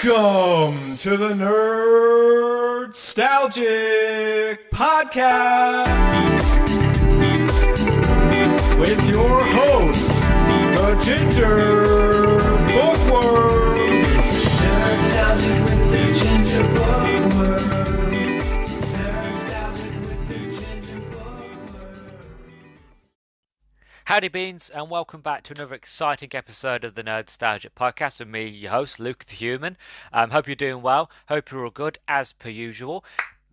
Welcome to the Nerdstalgic podcast with your host, the Ginger Bookworm. Nerdstalgic with the Ginger Bookworm. Nerdstalgic with the Ginger Bookworm. Howdy beans, and welcome back to another exciting episode of the Nerdstalgic podcast with me, your host, Luke the Human. Hope you're doing well. Hope you're all good, as per usual.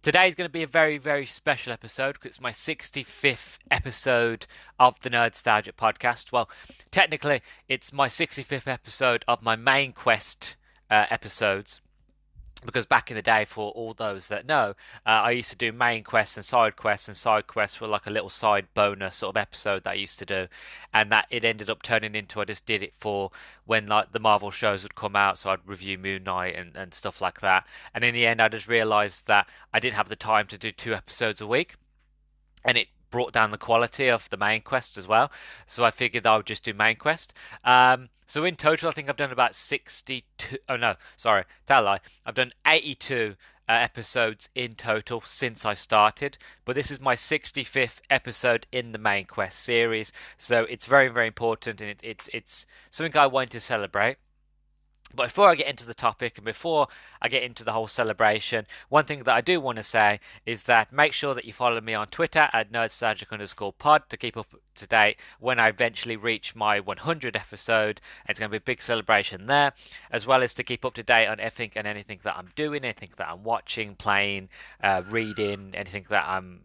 Today is going to be a very, very special episode because it's my 65th episode of the Nerdstalgic podcast. Well, technically, it's my 65th episode of my main quest episodes. Because back in the day, for all those that know, I used to do main quests and side quests were like a little side bonus sort of episode that I used to do, and that it ended up turning into I just did it for when like the Marvel shows would come out, so I'd review Moon Knight and stuff like that. And in the end, I just realised that I didn't have the time to do 2 episodes a week, and it brought down the quality of the main quest as well. So I figured I would just do main quest. So in total, I think I've done about 62. Oh no, sorry, tell a lie. I've done 82 episodes in total since I started. But this is my 65th episode in the main quest series, so it's very, very important, and it's something I want to celebrate. But before I get into the topic and before I get into the whole celebration, one thing that I do want to say is that make sure that you follow me on Twitter at nerdstalgic_pod to keep up to date when I eventually reach my 100th episode. It's going to be a big celebration there, as well as to keep up to date on everything and anything that I'm doing, anything that I'm watching, playing, reading, anything that I'm,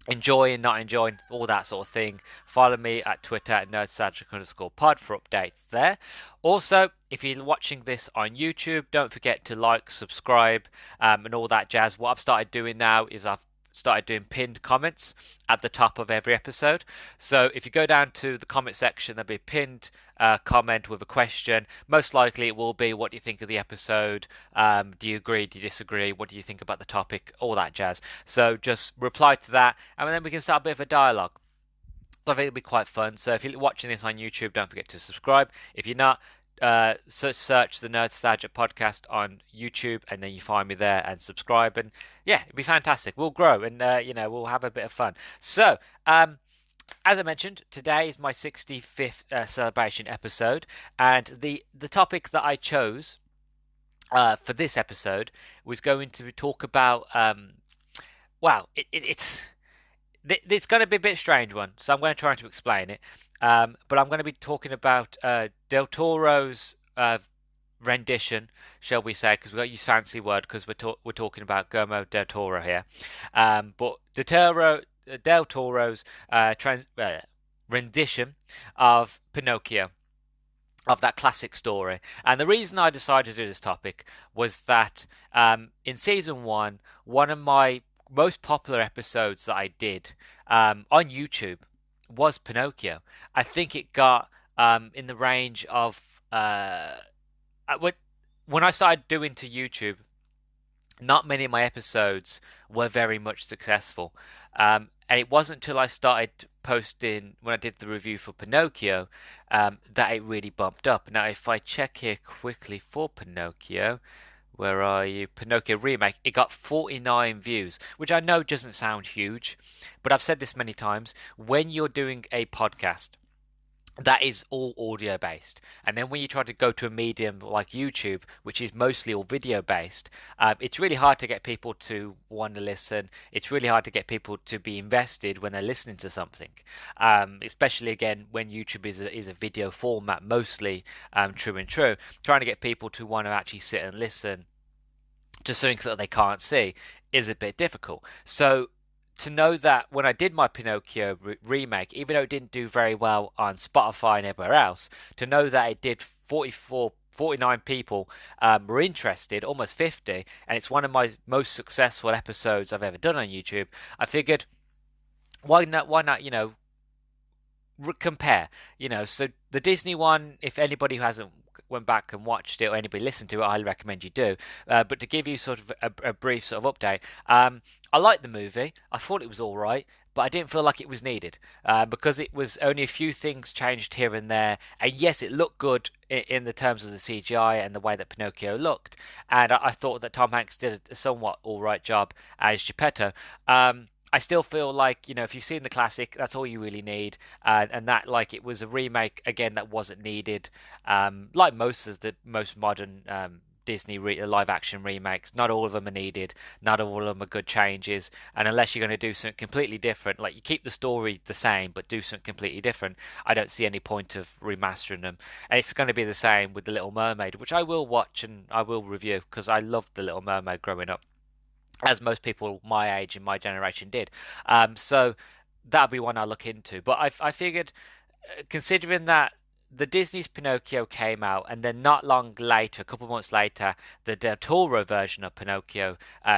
enjoying, not enjoying, all that sort of thing. Follow me at Twitter at nerdstalgic_pod for updates there. Also, if you're watching this on YouTube, don't forget to like, subscribe, and all that jazz. What I've started doing now is I've started doing pinned comments at the top of every episode. So if you go down to the comment section, there'll be a pinned comment with a question. Most likely it will be, what do you think of the episode? Do you agree? Do you disagree? What do you think about the topic? All that jazz. So just reply to that, and then we can start a bit of a dialogue. So I think it'll be quite fun. So if you're watching this on YouTube, don't forget to subscribe. If you're not, search the Nerdstalgic podcast on YouTube, and then you find me there and subscribe, and yeah, it'd be fantastic. We'll grow, and we'll have a bit of fun. So as I mentioned, today is my 65th celebration episode, and the topic that I chose for this episode was going to talk about it's going to be a bit strange one, so I'm going to try to explain it. But I'm going to be talking about Del Toro's rendition, shall we say, because we've got to use fancy word because we're talking about Guillermo del Toro here. But Del Toro's rendition of Pinocchio, of that classic story. And the reason I decided to do this topic was that in season one of my most popular episodes that I did on YouTube was Pinocchio. I think it got in the range of when I started doing to YouTube, not many of my episodes were very much successful, and it wasn't until I started posting when I did the review for Pinocchio that it really bumped up. Now if I check here quickly for Pinocchio, where are you? Pinocchio remake. It got 49 views, which I know doesn't sound huge, but I've said this many times. When you're doing a podcast, that is all audio based, and then when you try to go to a medium like YouTube, which is mostly all video based, it's really hard to get people to want to listen. It's really hard to get people to be invested when they're listening to something, especially again when YouTube is a video format mostly, true. Trying to get people to want to actually sit and listen to something that they can't see is a bit difficult. So to know that when I did my Pinocchio remake, even though it didn't do very well on Spotify and everywhere else, to know that it did 49 people were interested, almost 50, and it's one of my most successful episodes I've ever done on YouTube, I figured, why not, compare, so the Disney one, if anybody who hasn't went back and watched it, or anybody listened to it, I highly recommend you do. But to give you sort of a brief sort of update, I liked the movie. I thought it was all right, but I didn't feel like it was needed because it was only a few things changed here and there. And yes, it looked good in the terms of the CGI and the way that Pinocchio looked. And I thought that Tom Hanks did a somewhat all right job as Geppetto. I still feel like, if you've seen the classic, that's all you really need, and that, like, it was a remake again that wasn't needed. Like most of the most modern Disney live action remakes, not all of them are needed, not all of them are good changes, and unless you're going to do something completely different, like you keep the story the same but do something completely different, I don't see any point of remastering them. And it's going to be the same with The Little Mermaid, which I will watch and I will review because I loved The Little Mermaid growing up, as most people my age and my generation did. So that'll be one I'll look into. But I figured, considering that the Disney's Pinocchio came out, and then not long later, a couple of months later, the Del Toro version of Pinocchio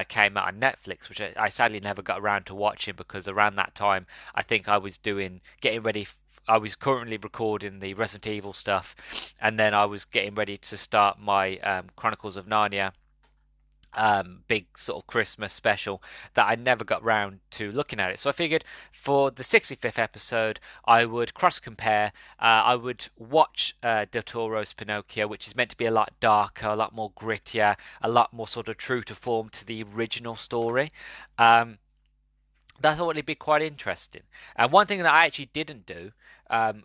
came out on Netflix, which I sadly never got around to watching because around that time I think I was getting ready. I was currently recording the Resident Evil stuff, and then I was getting ready to start my Chronicles of Narnia big sort of Christmas special, that I never got round to looking at it. So I figured for the 65th episode, I would cross compare. I would watch Del Toro's Pinocchio, which is meant to be a lot darker, a lot more grittier, a lot more sort of true to form to the original story. That I thought it'd be quite interesting. And one thing that I actually didn't do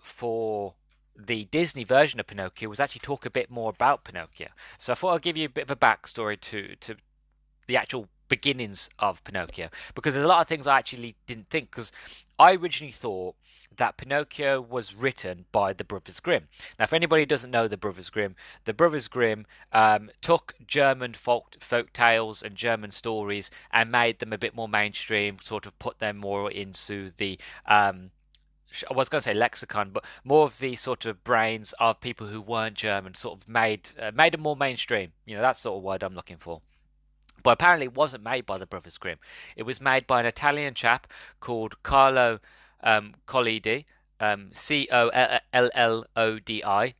for the Disney version of Pinocchio was actually talk a bit more about Pinocchio. So I thought I'd give you a bit of a backstory to the actual beginnings of Pinocchio, because there's a lot of things I actually didn't think, because I originally thought that Pinocchio was written by the Brothers Grimm. Now, if anybody doesn't know the Brothers Grimm, took German folk tales and German stories and made them a bit more mainstream, sort of put them more into the I was going to say lexicon, but more of the sort of brains of people who weren't German, sort of made them more mainstream. That's sort of word I'm looking for. But apparently it wasn't made by the Brothers Grimm. It was made by an Italian chap called Carlo Collodi, Collodi.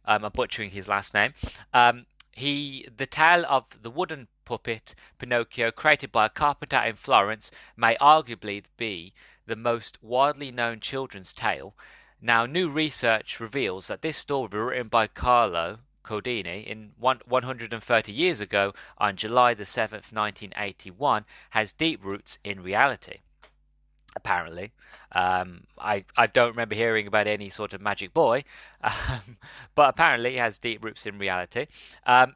I'm butchering his last name. The tale of the wooden puppet Pinocchio, created by a carpenter in Florence, may arguably be the most widely known children's tale. Now, new research reveals that this story, written by Carlo Codini in 130 years ago on July the 7th, 1981, has deep roots in reality. Apparently, I don't remember hearing about any sort of magic boy, but apparently it has deep roots in reality.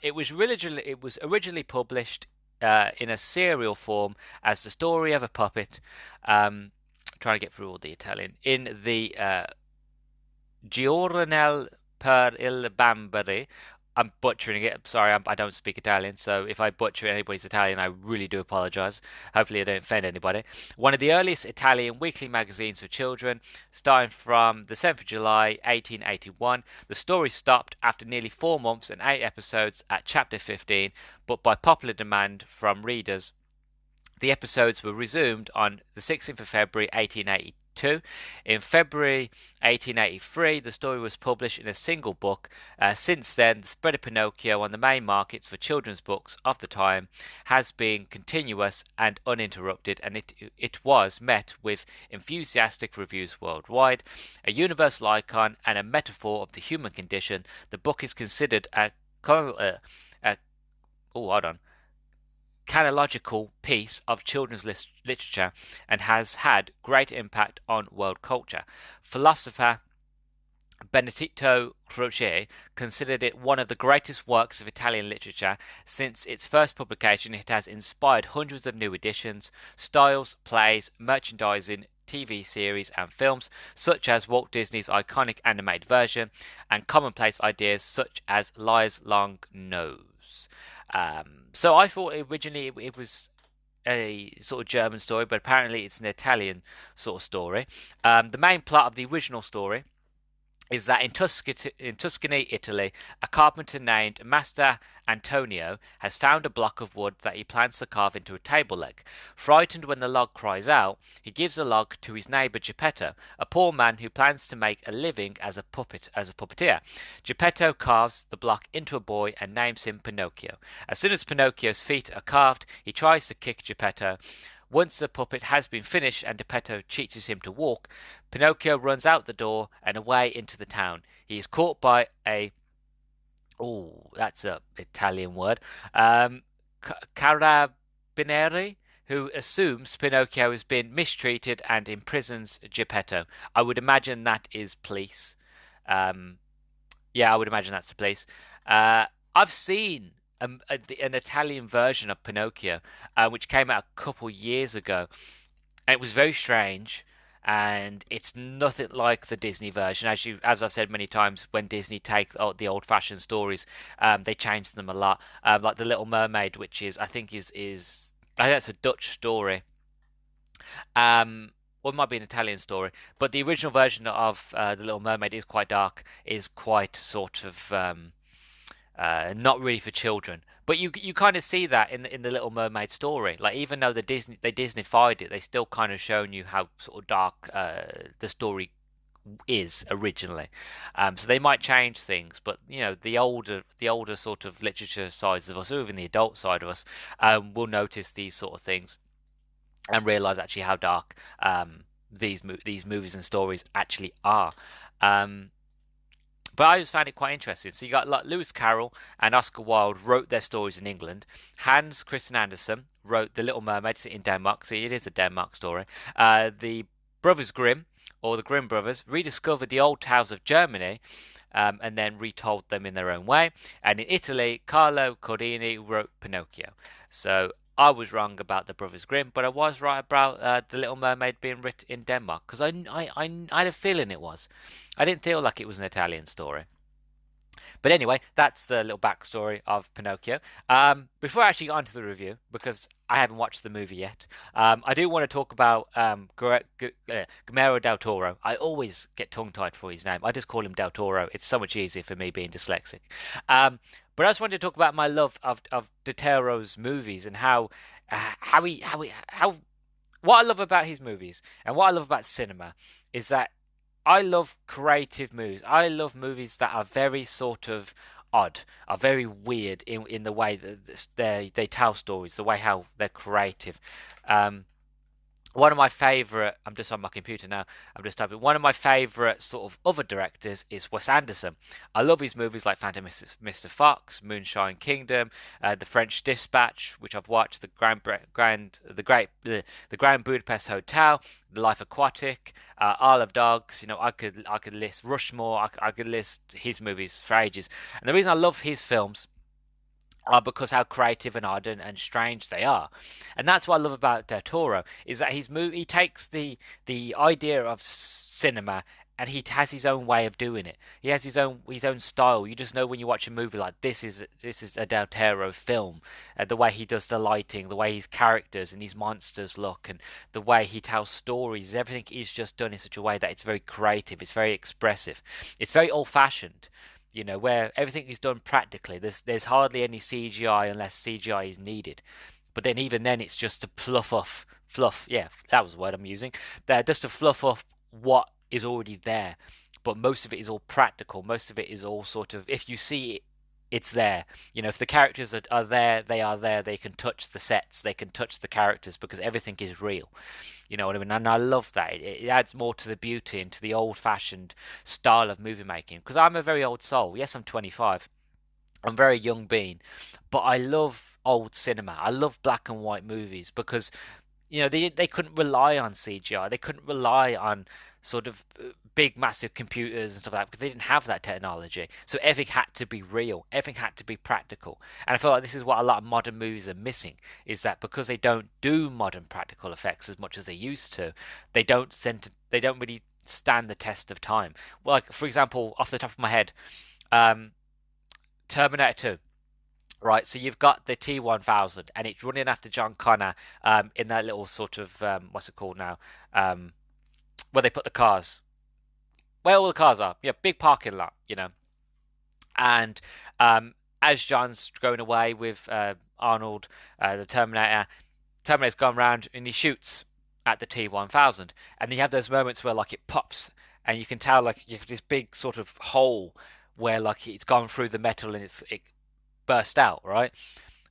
It was originally published in a serial form as the story of a puppet. Trying to get through all the Italian in the Giornale per il Bambari. I'm butchering it. I'm sorry, I don't speak Italian, so if I butcher anybody's Italian, I really do apologise. Hopefully I don't offend anybody. One of the earliest Italian weekly magazines for children, starting from the 7th of July 1881. The story stopped after nearly 4 months and 8 episodes at chapter 15, but by popular demand from readers, the episodes were resumed on the 16th of February 1882. In February 1883, the story was published in a single book. Since then, the spread of Pinocchio on the main markets for children's books of the time has been continuous and uninterrupted, and it was met with enthusiastic reviews worldwide. A universal icon and a metaphor of the human condition, the book is considered a chronological piece of children's literature and has had great impact on world culture. Philosopher Benedetto Croce considered it one of the greatest works of Italian literature. Since its first publication, it has inspired hundreds of new editions, styles, plays, merchandising, TV series and films, such as Walt Disney's iconic animated version, and commonplace ideas such as Liar's Long Nose. So I thought originally it was a sort of German story, but apparently it's an Italian sort of story. The main plot of the original story is that in Tuscany, Italy, a carpenter named Master Antonio has found a block of wood that he plans to carve into a table leg. Frightened when the log cries out, he gives the log to his neighbor Geppetto, a poor man who plans to make a living as a puppeteer. Geppetto carves the block into a boy and names him Pinocchio. As soon as Pinocchio's feet are carved, he tries to kick Geppetto. Once the puppet has been finished and Geppetto teaches him to walk, Pinocchio runs out the door and away into the town. He is caught by a that's a Italian word, carabinieri, who assumes Pinocchio has been mistreated and imprisons Geppetto. I would imagine that is police. Yeah, I would imagine that's the police. I've seen an Italian version of Pinocchio, which came out a couple years ago. And it was very strange, and it's nothing like the Disney version. As I've said many times, when Disney take the old-fashioned stories, they change them a lot. Like the Little Mermaid, which I think that's a Dutch story. Or it might be an Italian story, but the original version of the Little Mermaid is quite dark, is quite sort of not really for children. But you kind of see that in the Little Mermaid story. Like even though they Disneyfied it, they still kind of shown you how sort of dark the story is originally. So they might change things, but the older sort of literature sides of us, or even the adult side of us, will notice these sort of things and realize actually how dark these movies and stories actually are. But I just found it quite interesting. So you got like Lewis Carroll and Oscar Wilde wrote their stories in England. Hans Christian Andersen wrote The Little Mermaid in Denmark. See, it is a Denmark story. The Brothers Grimm, or the Grimm brothers, rediscovered the old tales of Germany, and then retold them in their own way. And in Italy, Carlo Cordini wrote Pinocchio. So I was wrong about the Brothers Grimm, but I was right about the Little Mermaid being written in Denmark, because I had a feeling it was. I didn't feel like it was an Italian story. But anyway, that's the little backstory of Pinocchio. Before I actually get onto the review, because I haven't watched the movie yet, I do want to talk about Guillermo del Toro. I always get tongue-tied for his name. I just call him Del Toro. It's so much easier for me being dyslexic. But I just wanted to talk about my love of Del Toro's movies and what I love about his movies and what I love about cinema is that I love creative movies. I love movies that are very sort of odd, are very weird in the way that they tell stories, the way how they're creative. One of my favourite, I'm just on my computer now, I'm just typing, one of my favourite sort of other directors is Wes Anderson. I love his movies like Phantom Mr. Fox, Moonshine Kingdom, The French Dispatch, which I've watched, the Grand Budapest Hotel, The Life Aquatic, Isle of Dogs. I could list Rushmore, I could list his movies for ages. And the reason I love his films are because how creative and odd and strange they are, and that's what I love about Del Toro is that he takes the idea of cinema and he has his own way of doing it. He has his own style. You just know when you watch a movie like this is a Del Toro film. The way he does the lighting, the way his characters and his monsters look, and the way he tells stories. Everything is just done in such a way that it's very creative. It's very expressive. It's very old-fashioned. Where everything is done practically. There's hardly any CGI unless CGI is needed. But then even then it's just to fluff, yeah, that was the word I'm using. Just to fluff up what is already there. But most of it is all practical. Most of it is all sort of, if you see it, it's there. If the characters are there, they are there. They can touch the sets, they can touch the characters because everything is real. You know what I mean? And I love that. It adds more to the beauty and to the old-fashioned style of movie making. Because I'm a very old soul. Yes, I'm 25. I'm a very young being. But I love old cinema. I love black and white movies because, they couldn't rely on CGI. They couldn't rely on sort of big, massive computers and stuff like that because they didn't have that technology. So everything had to be real. Everything had to be practical. And I feel like this is what a lot of modern movies are missing, is that because they don't do modern practical effects as much as they used to, they don't really stand the test of time. Like, for example, off the top of my head, Terminator 2. Right, so you've got the T-1000, and it's running after John Connor in that little sort of, what's it called now? Where they put the cars. where all the cars are. Yeah, big parking lot, And as John's going away with Arnold, the Terminator, Terminator's gone round and he shoots at the T-1000, and you have those moments where like it pops, and you can tell like you have this big sort of hole where like it's gone through the metal and it burst out, right?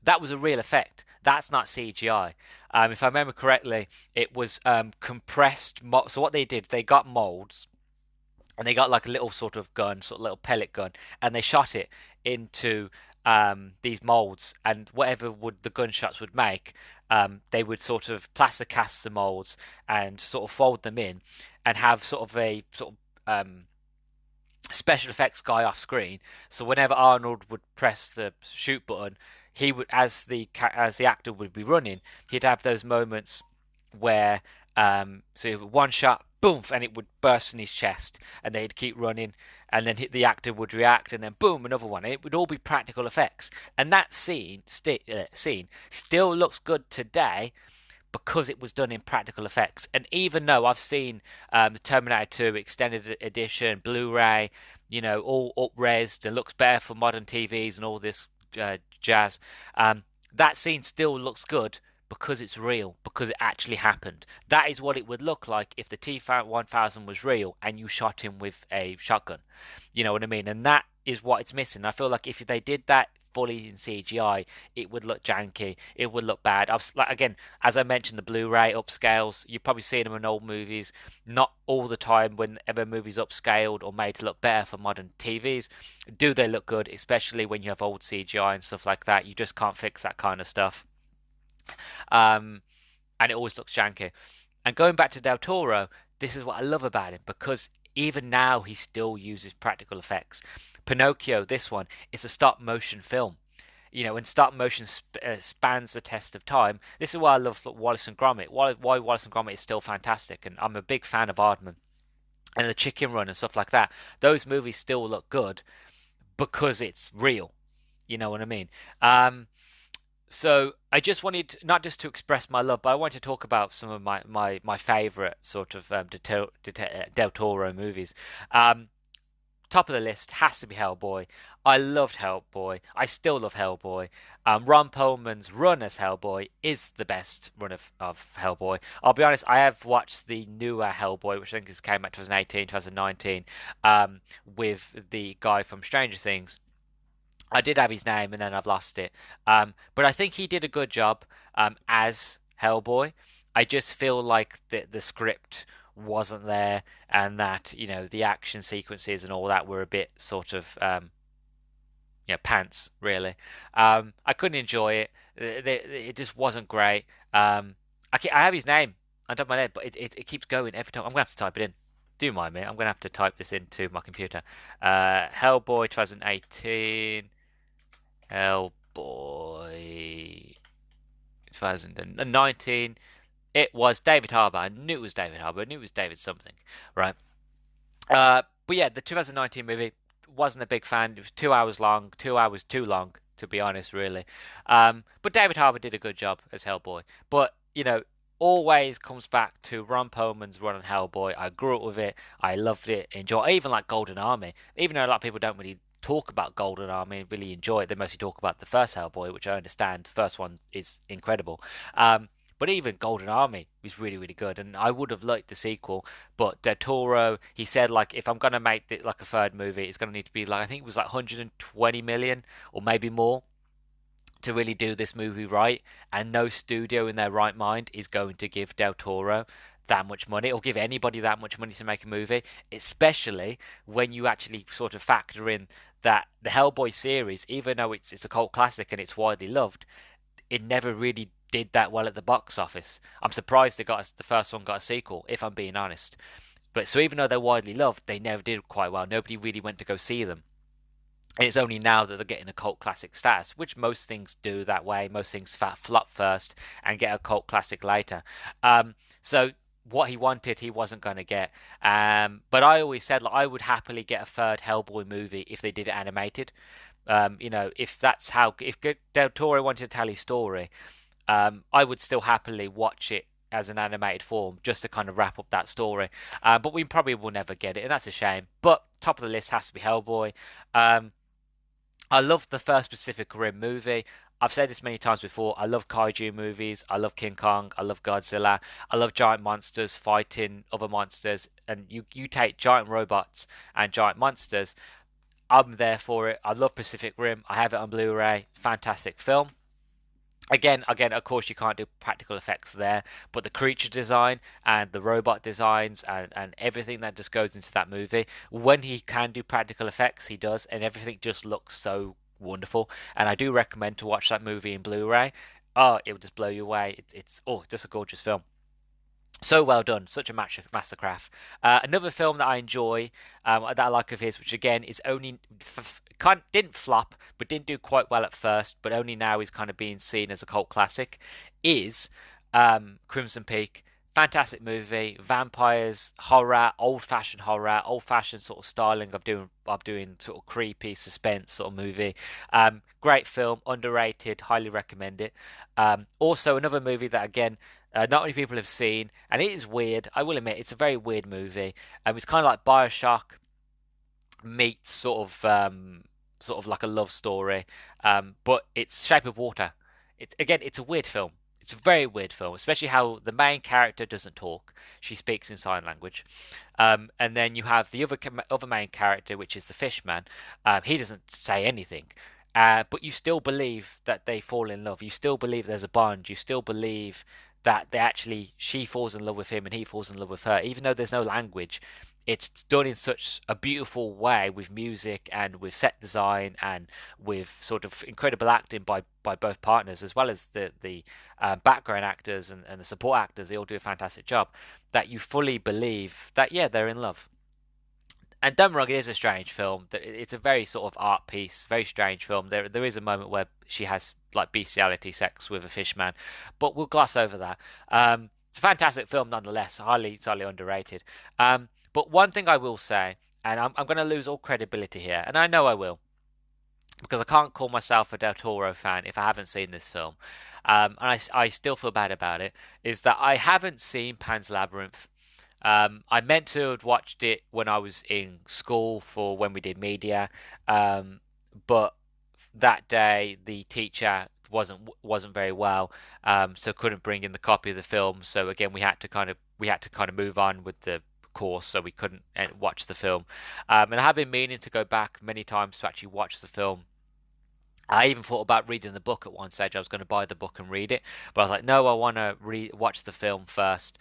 That was a real effect. That's not CGI. If I remember correctly, it was compressed. So what they did, they got molds and they got like a little sort of gun, sort of little pellet gun, and they shot it into these molds, and whatever would the gunshots would make, they would sort of plaster cast the molds and sort of fold them in, and have sort of a sort of special effects guy off screen. So whenever Arnold would press the shoot button, he would, as the actor would be running, he'd have those moments where so one shot, boom, and it would burst in his chest, and they'd keep running, and then the actor would react, and then boom, another one. And it would all be practical effects, and that scene still looks good today because it was done in practical effects. And even though I've seen the Terminator 2 extended edition, Blu-ray, all up-resed and looks better for modern TVs and all this jazz, that scene still looks good because it's real, because it actually happened. That is what it would look like if the T-1000 was real and you shot him with a shotgun. You know what I mean? And that is what it's missing. I feel like if they did that fully in CGI, it would look janky. It would look bad. Again, as I mentioned, the Blu-ray upscales. You've probably seen them in old movies. Not all the time. Whenever movies upscaled or made to look better for modern TVs, do they look good? Especially when you have old CGI and stuff like that. You just can't fix that kind of stuff. And it always looks janky. And going back to Del Toro, this is what I love about him, because even now he still uses practical effects. Pinocchio, this one, is a stop motion film. And stop motion spans the test of time. This is why I love Wallace and Gromit. Why Wallace and Gromit is still fantastic, and I'm a big fan of Aardman and the Chicken Run and stuff like that. Those movies still look good because it's real. You know what I mean? So I just wanted not just to express my love, but I want to talk about some of my favorite sort of Del Toro movies. Top of the list has to be Hellboy. I loved Hellboy. I still love Hellboy. Ron Perlman's run as Hellboy is the best run of Hellboy. I'll be honest, I have watched the newer Hellboy, which I think came out 2018, 2019, with the guy from Stranger Things. I did have his name and then I've lost it. But I think he did a good job as Hellboy. I just feel like the script wasn't there, and that the action sequences and all that were a bit sort of pants really. I couldn't enjoy it. It just wasn't great. I have his name on top of my head, but it keeps going every time. I'm gonna have to type it in. Do you mind me? I'm gonna have to type this into my computer. Hellboy 2018. Hellboy 2019. It was David Harbour. I knew it was David Harbour. I knew it was David something, right? But yeah, the 2019 movie, wasn't a big fan. It was 2 hours long. 2 hours too long, to be honest, really. But David Harbour did a good job as Hellboy. But always comes back to Ron Perlman's run on Hellboy. I grew up with it. I loved it. I even like Golden Army. Even though a lot of people don't really talk about Golden Army and really enjoy it, they mostly talk about the first Hellboy, which I understand. The first one is incredible. But even Golden Army was really, really good, and I would have liked the sequel. But Del Toro, he said, like, if I'm gonna make it like a third movie, it's gonna need to be like, I think it was like 120 million or maybe more to really do this movie right. And no studio in their right mind is going to give Del Toro that much money, or give anybody that much money to make a movie, especially when you actually sort of factor in that the Hellboy series, even though it's a cult classic and it's widely loved, it never really did that well at the box office. I'm surprised the first one got a sequel, if I'm being honest. But so even though they're widely loved, they never did quite well. Nobody really went to go see them. And it's only now that they're getting a cult classic status, which most things do that way. Most things flop first and get a cult classic later. So what he wanted, he wasn't going to get. But I always said, like, I would happily get a third Hellboy movie if they did it animated. If Del Toro wanted to tell his story, I would still happily watch it as an animated form just to kind of wrap up that story. But we probably will never get it, and that's a shame. But top of the list has to be Hellboy. Um, I love the first Pacific Rim movie. I've said this many times before. I love kaiju movies. I love King Kong. I love Godzilla. I love giant monsters fighting other monsters. And you take giant robots and giant monsters. I'm there for it. I love Pacific Rim. I have it on Blu-ray. Fantastic film. Again, of course, you can't do practical effects there, but the creature design and the robot designs and everything that just goes into that movie, when he can do practical effects, he does, and everything just looks so wonderful. And I do recommend to watch that movie in Blu-ray. Oh, it will just blow you away. It's just a gorgeous film. So well done, such a mastercraft. Another film that I enjoy, that I like of his, which again is only didn't flop, but didn't do quite well at first, but only now is kind of being seen as a cult classic, is Crimson Peak. Fantastic movie, vampires, horror, old-fashioned sort of styling of doing sort of creepy suspense sort of movie. Great film, underrated, highly recommend it. Also another movie that again not many people have seen, and it is weird. I will admit, it's a very weird movie. It's kind of like Bioshock meets sort of like a love story, but it's Shape of Water. It's a weird film. It's a very weird film, especially how the main character doesn't talk; she speaks in sign language. And then you have the other main character, which is the Fishman. He doesn't say anything. But you still believe that they fall in love. You still believe there's a bond. You still believe that she falls in love with him and he falls in love with her, even though there's no language. It's done in such a beautiful way with music and with set design and with sort of incredible acting by both partners, as well as the background actors and the support actors. They all do a fantastic job, that you fully believe that, yeah, they're in love. And don't get me wrong, it is a strange film. It's a very sort of art piece, very strange film. There is a moment where she has like bestiality sex with a fishman, but we'll gloss over that. It's a fantastic film nonetheless, highly underrated. But one thing I will say, and I'm going to lose all credibility here, and I know I will, because I can't call myself a Del Toro fan if I haven't seen this film, and I still feel bad about it, is that I haven't seen Pan's Labyrinth. I meant to have watched it when I was in school for when we did media, but that day the teacher wasn't very well, so couldn't bring in the copy of the film. So again, we had to kind of move on with the course, so we couldn't watch the film. And I have been meaning to go back many times to actually watch the film. I even thought about reading the book at one stage. I was going to buy the book and read it, but I was like, no, I want to watch the film first.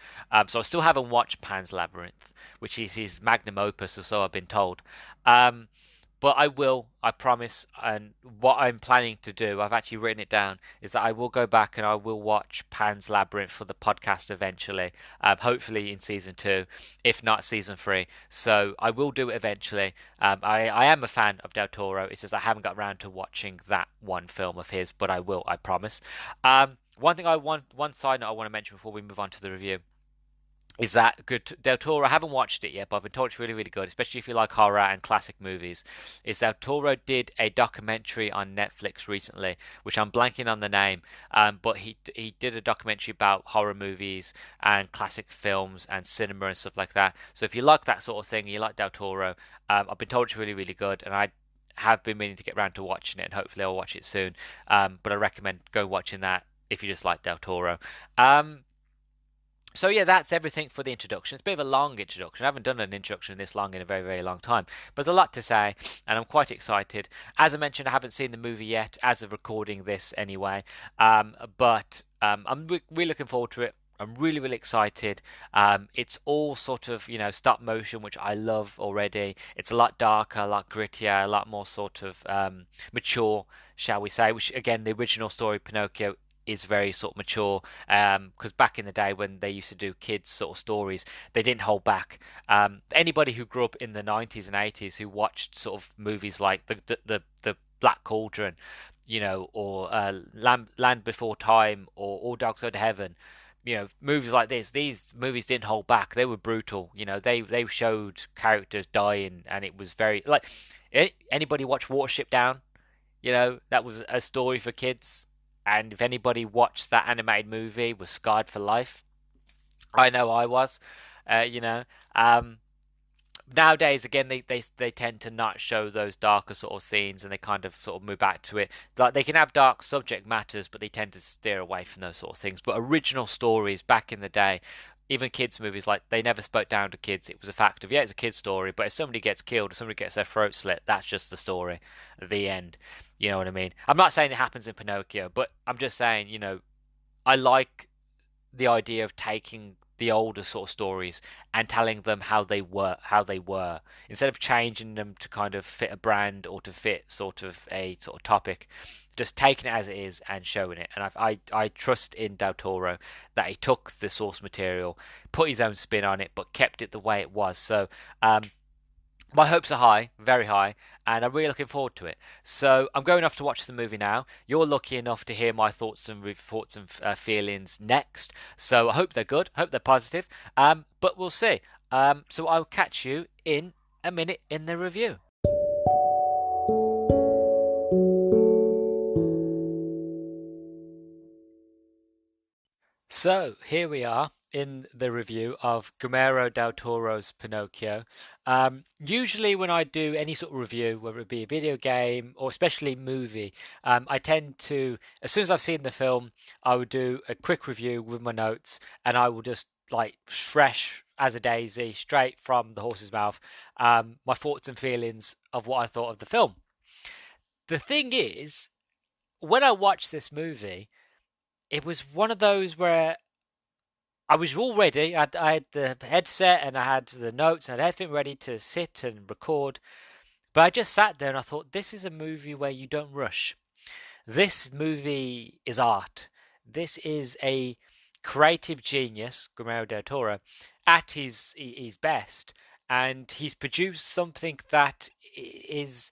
So I still haven't watched Pan's Labyrinth, which is his magnum opus, or so I've been told. But I will, I promise. And what I'm planning to do, I've actually written it down, is that I will go back and I will watch Pan's Labyrinth for the podcast eventually. Hopefully in season 2, if not season 3. So I will do it eventually. I am a fan of Del Toro. It's just I haven't got around to watching that one film of his, but I will, I promise. One side note I want to mention before we move on to the review is that good. Del Toro, I haven't watched it yet, but I've been told it's really, really good, especially if you like horror and classic movies. Is Del Toro did a documentary on Netflix recently, which I'm blanking on the name, but he did a documentary about horror movies and classic films and cinema and stuff like that. So if you like that sort of thing, you like Del Toro, I've been told it's really, really good, and I have been meaning to get around to watching it, and hopefully I'll watch it soon. But I recommend go watching that if you just like Del Toro. So yeah, that's everything for the introduction. It's a bit of a long introduction. I haven't done an introduction this long in a very, very long time. But there's a lot to say, and I'm quite excited. As I mentioned, I haven't seen the movie yet, as of recording this anyway. But I'm really looking forward to it. I'm really, really excited. It's all sort of, stop motion, which I love already. It's a lot darker, a lot grittier, a lot more sort of mature, shall we say. Which, again, the original story, Pinocchio, is very sort of mature, because back in the day when they used to do kids sort of stories, they didn't hold back. Anybody who grew up in the 90s and 80s who watched sort of movies like the Black Cauldron, or Land Before Time, or All Dogs Go to Heaven, movies like this, these movies didn't hold back. They were brutal. They showed characters dying, and it was very like, anybody watch Watership Down? That was a story for kids. And if anybody watched that animated movie, was scarred for life. I know I was, you know. Um, Nowadays, again, they tend to not show those darker sort of scenes, and they kind of sort of move back to it. Like they can have dark subject matters, but they tend to steer away from those sort of things. But original stories back in the day, even kids' movies, like they never spoke down to kids. It was a fact of, yeah, it's a kid's story, but if somebody gets killed, if somebody gets their throat slit, that's just the story, the end. You know what I mean? I'm not saying it happens in Pinocchio, but I'm just saying, I like the idea of taking the older sort of stories and telling them how they were instead of changing them to kind of fit a brand or to fit sort of a sort of topic, just taking it as it is and showing it. And I trust in Del Toro that he took the source material, put his own spin on it, but kept it the way it was. So my hopes are high, very high, and I'm really looking forward to it. So I'm going off to watch the movie now. You're lucky enough to hear my thoughts and feelings next. So I hope they're good. Hope they're positive. But we'll see. So I'll catch you in a minute in the review. So here we are in the review of Guillermo del Toro's Pinocchio. Usually, when I do any sort of review, whether it be a video game or especially movie, I tend to, as soon as I've seen the film, I will do a quick review with my notes, and I will just like fresh as a daisy, straight from the horse's mouth, my thoughts and feelings of what I thought of the film. The thing is, when I watched this movie, it was one of those where I was all ready. I had the headset and I had the notes and I had everything ready to sit and record. But I just sat there and I thought, this is a movie where you don't rush. This movie is art. This is a creative genius, Guillermo del Toro, at his best. And he's produced something that is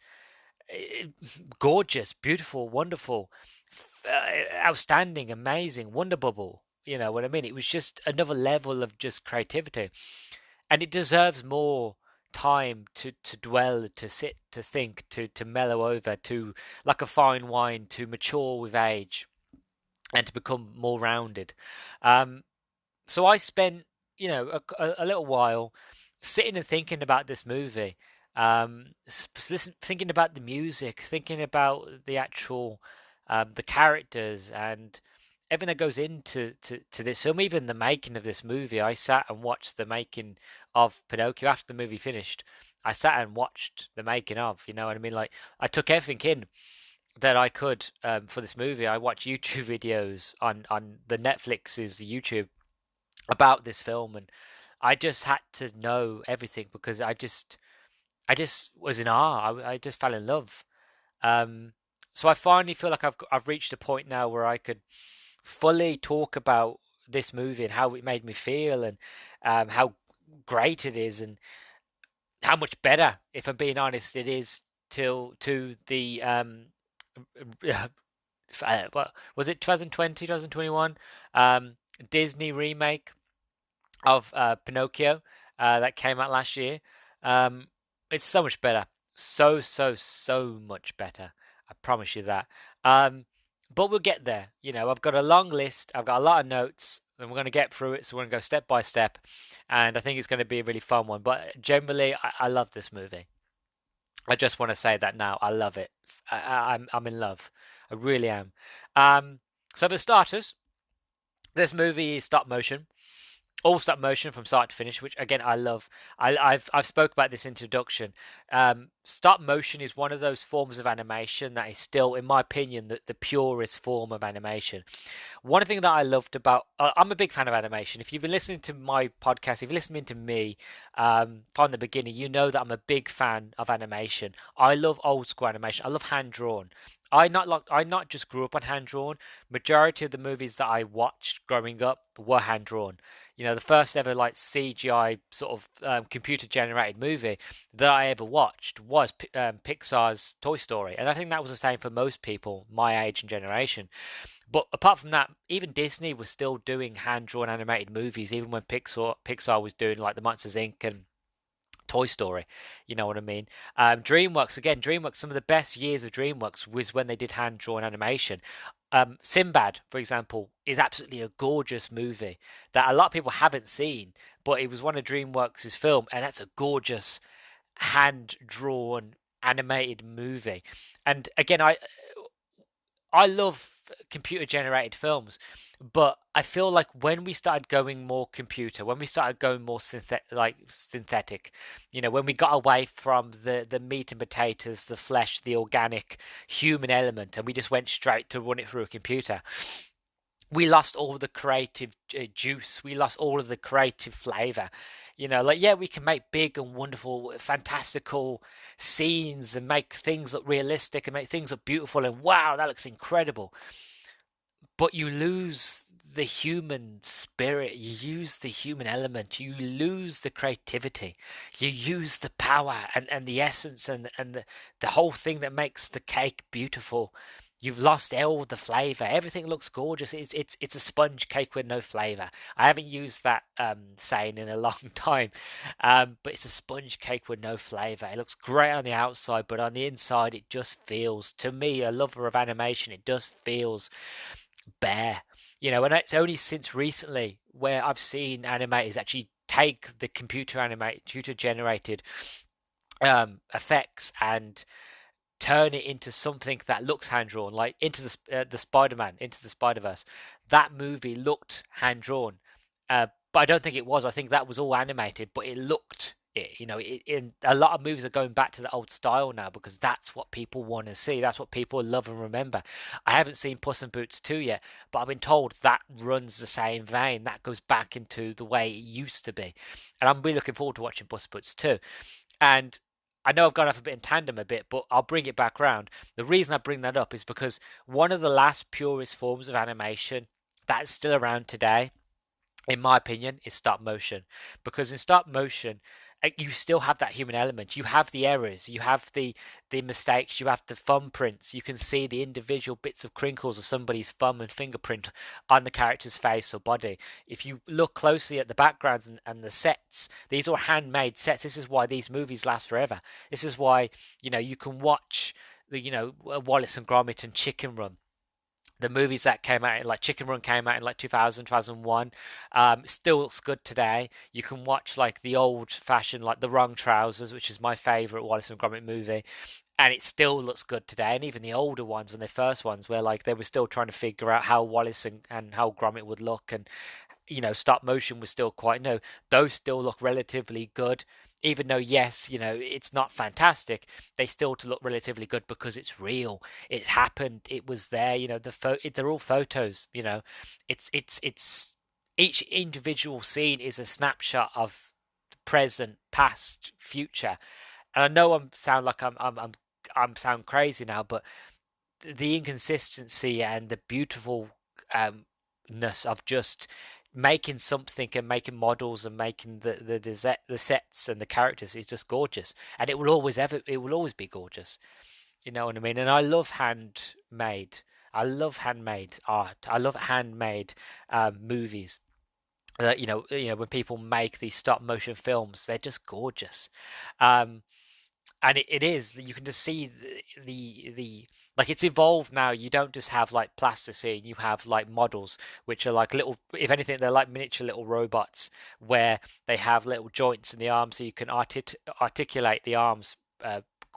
gorgeous, beautiful, wonderful, outstanding, amazing, wonder bubble. You know what I mean? It was just another level of just creativity, and it deserves more time to dwell, to sit, to think, to mellow over, to like a fine wine, to mature with age, and to become more rounded. Um, so I spent, a little while sitting and thinking about this movie, thinking about the music, thinking about the actual, the characters, and everything that goes into to this film, even the making of this movie. I sat and watched the making of Pinocchio after the movie finished. I sat and watched the making of, you know what I mean? Like I took everything in that I could for this movie. I watched YouTube videos on the Netflix's YouTube about this film, and I just had to know everything because I just was in awe. I just fell in love. Um, so I finally feel like I've reached a point now where I could fully talk about this movie and how it made me feel, and how great it is, and how much better, if I'm being honest, it is till to the what was it, 2020, 2021 Disney remake of Pinocchio that came out last year. Um, it's so much better, so much better. I promise you that. But we'll get there. I've got a long list. I've got a lot of notes, and we're going to get through it. So we're going to go step by step, and I think it's going to be a really fun one. But generally, I love this movie. I just want to say that now. I love it. I'm in love. I really am. So for starters, this movie is stop motion, all stop motion from start to finish, which again I love. I've spoke about this introduction. Stop motion is one of those forms of animation that is still, in my opinion, the purest form of animation. One thing that I loved about, I'm a big fan of animation. If you've been listening to my podcast, if you're listening to me from the beginning, you know that I'm a big fan of animation. I love old school animation. I love hand drawn. I not just grew up on hand drawn. Majority of the movies that I watched growing up were hand drawn. The first ever like CGI sort of computer generated movie that I ever watched was Pixar's Toy Story, and I think that was the same for most people my age and generation. But apart from that, even Disney was still doing hand drawn animated movies, even when Pixar was doing like the Monsters Inc. and Toy Story. You know what I mean? DreamWorks, some of the best years of DreamWorks was when they did hand drawn animation. Sinbad, for example, is absolutely a gorgeous movie that a lot of people haven't seen, but it was one of DreamWorks' film, and that's a gorgeous hand drawn animated movie. And again, I love computer generated films, but I feel like when we started going more computer, when we started going more synthetic, when we got away from the meat and potatoes, the flesh, the organic human element, and we just went straight to run it through a computer, we lost all the creative juice. We lost all of the creative flavor. Like, yeah, we can make big and wonderful, fantastical scenes and make things look realistic and make things look beautiful and wow, that looks incredible. But you lose the human spirit, you use the human element, you lose the creativity, you use the power and the essence and the whole thing that makes the cake beautiful. You've lost all the flavor. Everything looks gorgeous. It's a sponge cake with no flavor. I haven't used that saying in a long time, but it's a sponge cake with no flavor. It looks great on the outside, but on the inside, it just feels, to me, a lover of animation, it just feels bare. And it's only since recently where I've seen animators actually take the computer generated effects and turn it into something that looks hand drawn, like into the Spider-Man, into the Spider-Verse. That movie looked hand drawn, but I don't think it was. I think that was all animated, but it looked it. In a lot of movies are going back to the old style now because that's what people want to see. That's what people love and remember. I haven't seen Puss in Boots 2 yet, but I've been told that runs the same vein. That goes back into the way it used to be, and I'm really looking forward to watching Puss in Boots 2. And I know I've gone off a bit in tandem a bit, but I'll bring it back round. The reason I bring that up is because one of the last purest forms of animation that's still around today, in my opinion, is stop motion. Because in stop motion, you still have that human element. You have the errors, you have the mistakes, you have the thumbprints. You can see the individual bits of crinkles of somebody's thumb and fingerprint on the character's face or body. If you look closely at the backgrounds and the sets, these are handmade sets. This is why these movies last forever. This is why you can watch the Wallace and Gromit and Chicken Run, the movies that came out, like Chicken Run came out in like 2000, 2001. Still looks good today. You can watch like the old fashioned, like The Wrong Trousers, which is my favorite Wallace and Gromit movie, and it still looks good today. And even the older ones, when the first ones, where like they were still trying to figure out how Wallace and how Gromit would look, and stop motion was still quite new. Those still look relatively good, even though yes, it's not fantastic. They still to look relatively good because it's real. It happened. It was there. They're all photos. It's each individual scene is a snapshot of present, past, future. And I know I'm sound crazy now, but the inconsistency and the beautiful ness of just making something and making models and making the sets and the characters is just gorgeous, and it will always be gorgeous. You know what I mean? And I love handmade art. I love handmade movies. When people make these stop motion films, they're just gorgeous. Um, and it is, you can just see the like, it's evolved now. You don't just have like plasticine, you have like models which are like little, if anything, they're like miniature little robots where they have little joints in the arms so you can articulate the arms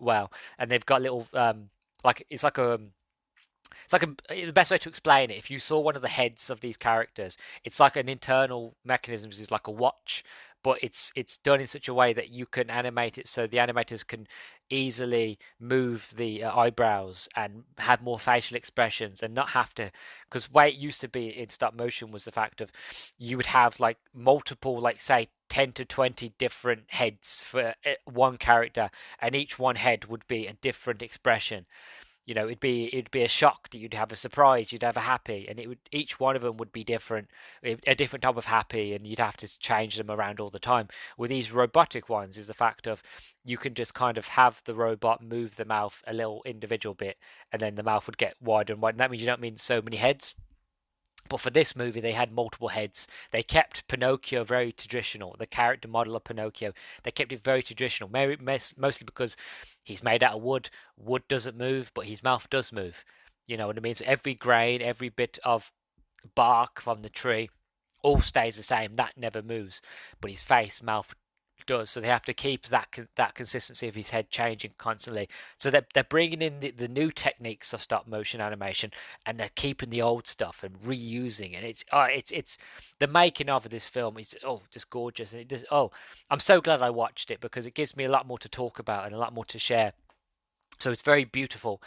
well, and they've got little like the best way to explain it, if you saw one of the heads of these characters, it's like an internal mechanism, is like a watch, but it's done in such a way that you can animate it so the animators can easily move the eyebrows and have more facial expressions and not have to, because the way it used to be in stop motion was the fact of you would have like multiple, like say 10 to 20 different heads for one character, and each one head would be a different expression. It'd be a shock, that you'd have a surprise, you'd have a happy, and each one of them would be different, a different type of happy, and you'd have to change them around all the time. With these robotic ones, is the fact of you can just kind of have the robot move the mouth a little individual bit, and then the mouth would get wider and wider. And that means you don't mean so many heads. But for this movie, they had multiple heads. They kept Pinocchio very traditional. The character model of Pinocchio, they kept it very traditional, mostly because he's made out of wood. Wood doesn't move, but his mouth does move. You know what I mean? So every grain, every bit of bark from the tree all stays the same. That never moves. But his face, mouth does. So they have to keep that consistency of his head changing constantly. So they're bringing in the new techniques of stop motion animation, and they're keeping the old stuff and reusing it. It's the making of this film is just gorgeous, and it just I'm so glad I watched it because it gives me a lot more to talk about and a lot more to share. So it's very beautiful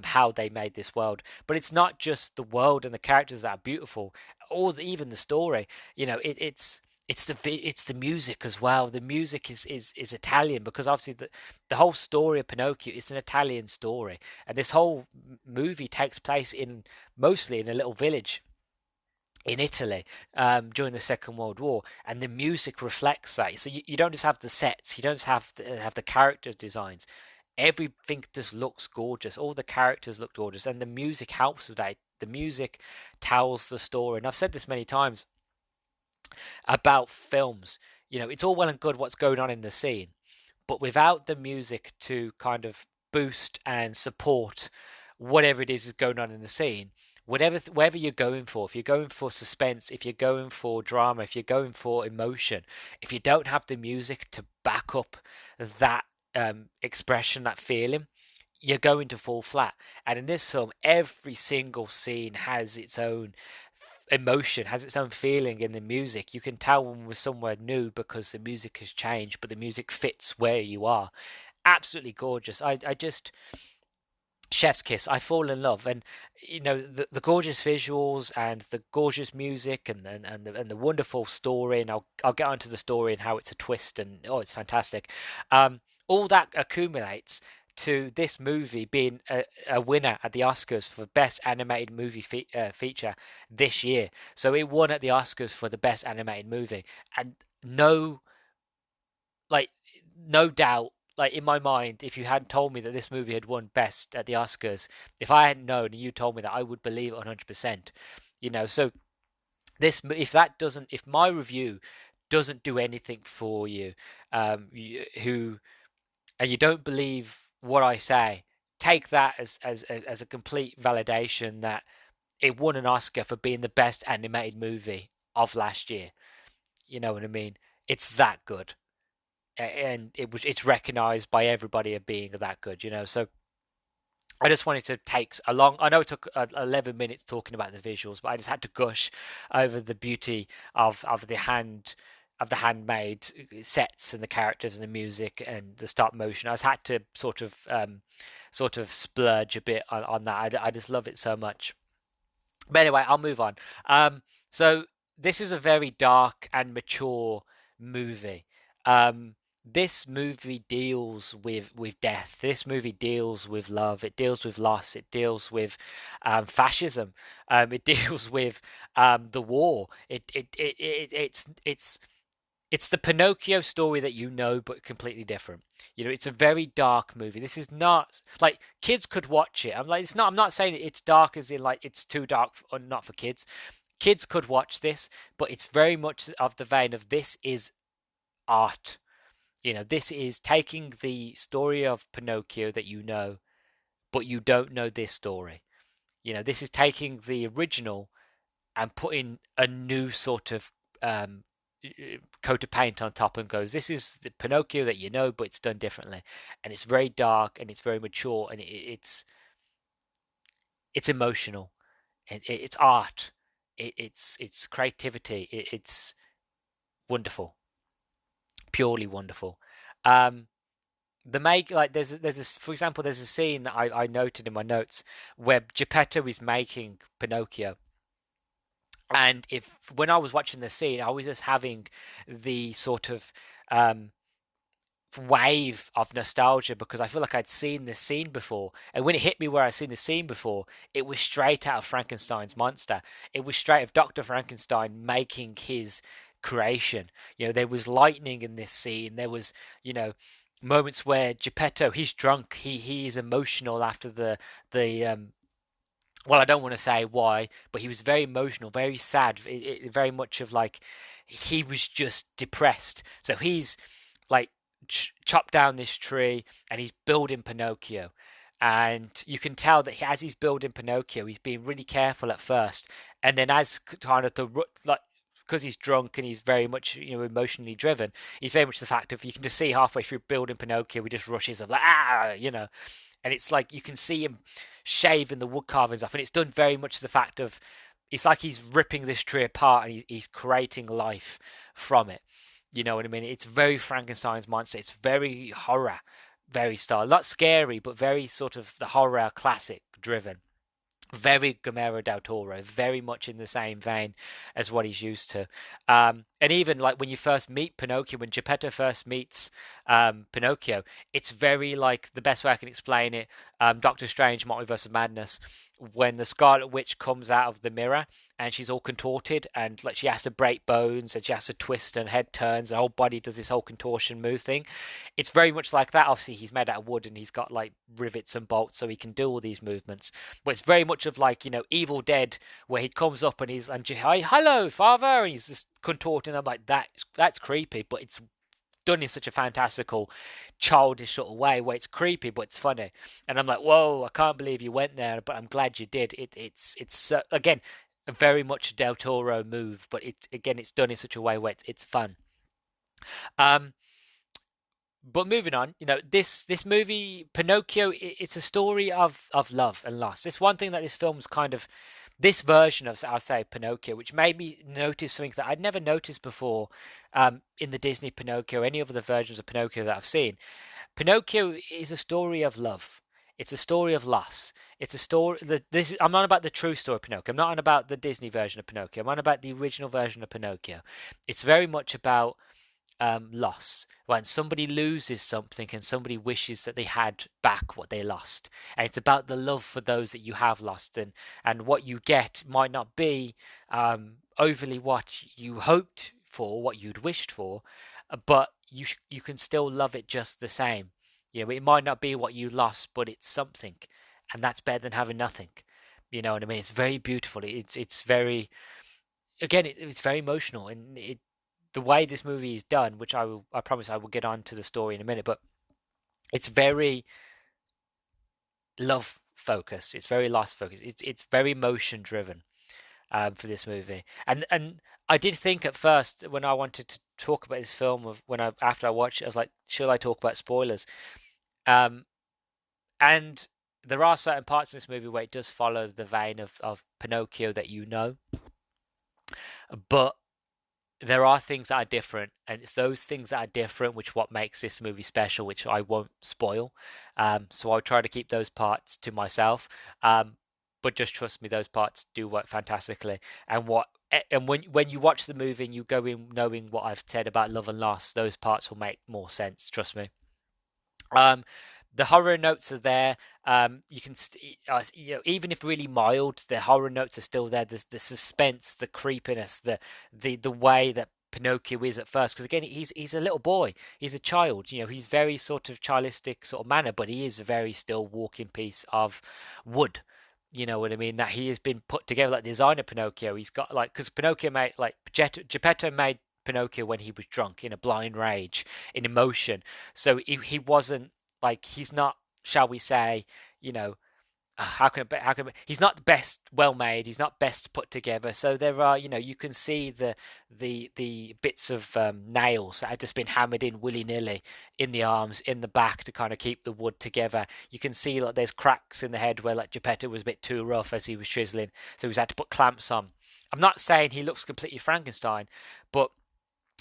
how they made this world, but it's not just the world and the characters that are beautiful, or even the story. You know, it's the music as well. The music is Italian because obviously the whole story of Pinocchio is an Italian story, and this whole movie takes place in mostly in a little village in Italy during the Second World War, and the music reflects that. So you don't just have the sets, you don't just have the character designs. Everything just looks gorgeous. All the characters look gorgeous, and the music helps with that. The music tells the story, and I've said this many times about films. You know, it's all well and good what's going on in the scene, but without the music to kind of boost and support whatever it is going on in the scene, whatever you're going for, if you're going for suspense, if you're going for drama, if you're going for emotion, if you don't have the music to back up that expression, that feeling, you're going to fall flat. And in this film, every single scene has its own emotion, has its own feeling in the music. You can tell when we're somewhere new because the music has changed, but the music fits where you are. Absolutely gorgeous. I just chef's kiss. I fall in love, and you know the gorgeous visuals and the gorgeous music and the wonderful story. And I'll get onto the story and how it's a twist, and it's fantastic. All that accumulates to this movie being a winner at the Oscars for Best Animated Movie feature this year. So it won at the Oscars for the Best Animated Movie, and like no doubt, like in my mind, if you hadn't told me that this movie had won Best at the Oscars, if I hadn't known and you told me that, I would believe it 100%. You know, so if my review doesn't do anything for you, who and you don't believe what I say, take that as a complete validation that it won an Oscar for being the best animated movie of last year. You know what I mean? It's that good, and it's recognized by everybody of being that good. You know, so I just wanted to take a long. I know it took 11 minutes talking about the visuals, but I just had to gush over the beauty of the handmade sets and the characters and the music and the stop motion. I just had to sort of splurge a bit on that. I just love it so much. But anyway, I'll move on. So this is a very dark and mature movie. This movie deals with death. This movie deals with love. It deals with loss. It deals with fascism. It deals with the war. It's the Pinocchio story that you know, but completely different. You know, it's a very dark movie. This is not like kids could watch it. It's not. I'm not saying it's dark as in like it's too dark or not for kids. Kids could watch this, but it's very much of the vein of this is art. You know, this is taking the story of Pinocchio that you know, but you don't know this story. You know, this is taking the original and putting a new sort of coat of paint on top and goes, this is the Pinocchio that you know, but it's done differently. And it's very dark and it's very mature and it's emotional. It's art. It's creativity. It's wonderful, purely wonderful. Um, the make like there's this for example there's a scene that I noted in my notes where Geppetto is making Pinocchio, and if when I was watching the scene I was just having the sort of wave of nostalgia because I feel like I'd seen this scene before, and when it hit me where I'd seen the scene before, it was straight out of Frankenstein's monster. It was straight of Dr. Frankenstein making his creation. You know, there was lightning in this scene. There was, you know, moments where Geppetto, he's drunk, he is emotional after the well, I don't want to say why, but he was very emotional, very sad, very much of like he was just depressed. So he's like chopped down this tree and he's building Pinocchio, And you can tell that as he's building Pinocchio, he's being really careful at first, and then as kind of like, because he's drunk and he's very much emotionally driven, he's very much the fact of, you can just see halfway through building Pinocchio, he just rushes of like and it's like you can see him shaving the wood carvings off, and it's done very much the fact of, it's like he's ripping this tree apart and he's creating life from it. You know what I mean? It's very Frankenstein's monster. It's very horror, very style, not scary, but very sort of the horror classic driven. Very Guillermo del Toro, very much in the same vein as what he's used to. And even like when you first meet Pinocchio, when Geppetto first meets Pinocchio, it's very like, the best way I can explain it, Doctor Strange, Multiverse of Madness, when the Scarlet Witch comes out of the mirror and she's all contorted and like she has to break bones and she has to twist and head turns, and her whole body does this whole contortion move thing. It's very much like that. Obviously he's made out of wood and he's got like rivets and bolts so he can do all these movements, but it's very much of like Evil Dead, where he comes up and he's hi, hello father, and he's just contorting. I'm like, that's creepy, but it's done in such a fantastical, childish sort of way where it's creepy but it's funny. And I'm like, whoa, I can't believe you went there, but I'm glad you did. It's again a very much Del Toro move, but it's done in such a way where it's fun. But moving on, this movie Pinocchio, it's a story of love and loss. This one thing that this film's kind of, this version of, I'll say, Pinocchio, which made me notice something that I'd never noticed before in the Disney Pinocchio, any of the versions of Pinocchio that I've seen. Pinocchio is a story of love. It's a story of loss. It's a story. I'm not about the true story of Pinocchio. I'm not on about the Disney version of Pinocchio. I'm on about the original version of Pinocchio. It's very much about loss, when somebody loses something and somebody wishes that they had back what they lost, and it's about the love for those that you have lost, and what you get might not be overly what you hoped for, what you'd wished for, but you can still love it just the same. It might not be what you lost, but it's something, and that's better than having nothing. You know what I mean? It's very beautiful. It's very, again, it's very emotional, and the way this movie is done, which I promise I will get on to the story in a minute, but it's very love focused. It's very loss focused. It's very emotion driven for this movie. And I did think at first when I wanted to talk about this film, after I watched it, I was like, should I talk about spoilers? And there are certain parts in this movie where it does follow the vein of Pinocchio that but there are things that are different, and it's those things that are different which what makes this movie special, which I won't spoil. So I'll try to keep those parts to myself. But just trust me, those parts do work fantastically. And when you watch the movie and you go in knowing what I've said about love and loss, those parts will make more sense. Trust me. The horror notes are there. You can, even if really mild, the horror notes are still there. The suspense, the creepiness, the way that Pinocchio is at first. Because again, he's a little boy. He's a child. He's very sort of childistic sort of manner, but he is a very still walking piece of wood. You know what I mean? That he has been put together like the designer Pinocchio. He's got because Pinocchio made Geppetto made Pinocchio when he was drunk in a blind rage, in emotion. So he wasn't. Like, he's not, shall we say, he's not the best well made, he's not best put together. So there are, you can see the bits of nails that had just been hammered in willy nilly in the arms, in the back to kind of keep the wood together. You can see like there's cracks in the head where like Geppetto was a bit too rough as he was chiseling, so he's had to put clamps on. I'm not saying he looks completely Frankenstein, but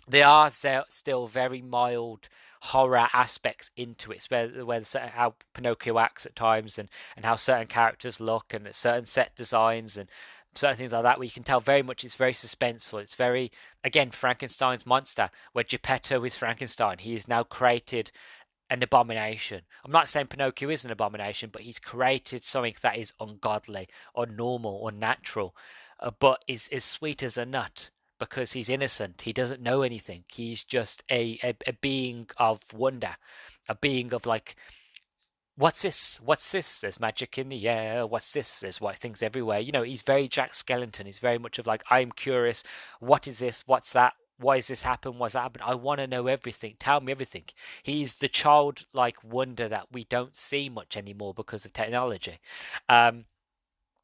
there are still very mild horror aspects into it, where how Pinocchio acts at times, and how certain characters look, and certain set designs, and certain things like that, where you can tell very much it's very suspenseful. It's very, again, Frankenstein's monster, where Geppetto is Frankenstein. He has now created an abomination. I'm not saying Pinocchio is an abomination, but he's created something that is ungodly, unnormal, unnatural, but is as sweet as a nut. Because he's innocent, he doesn't know anything. He's just a being of wonder, a being of like, what's this? What's this? There's magic in the air. What's this? There's white things everywhere. He's very Jack Skellington. He's very much of like, I'm curious. What is this? What's that? why has this happened? Why's that happened? I want to know everything. Tell me everything. He's the childlike wonder that we don't see much anymore because of technology. Um,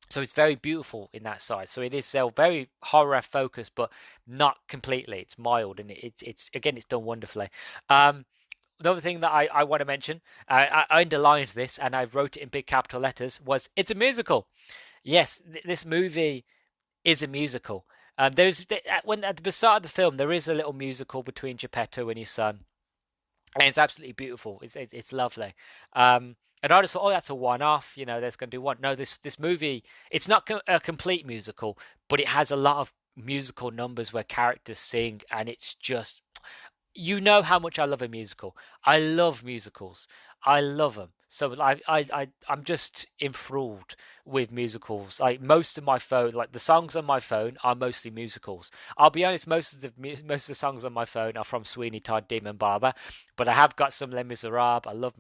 so it's very beautiful in that side. So it is very horror focused, but not completely. It's mild and it's again, it's done wonderfully. Um, Another thing that I want to mention, I underlined this and I wrote it in big capital letters, was it's a musical. Yes, this movie is a musical. When at the start of the film there is a little musical between Geppetto and his son, and it's absolutely beautiful. It's lovely. And I just thought, oh, that's a one-off. You know, there's going to do one. No, this movie, it's not a complete musical, but it has a lot of musical numbers where characters sing, and it's just, you know how much I love a musical. I love musicals. I love them. So I'm just enthralled with musicals. Like most of my phone, like the songs on my phone are mostly musicals. I'll be honest, most of the songs on my phone are from Sweeney Todd, Demon Barber, but I have got some Les Miserables. I love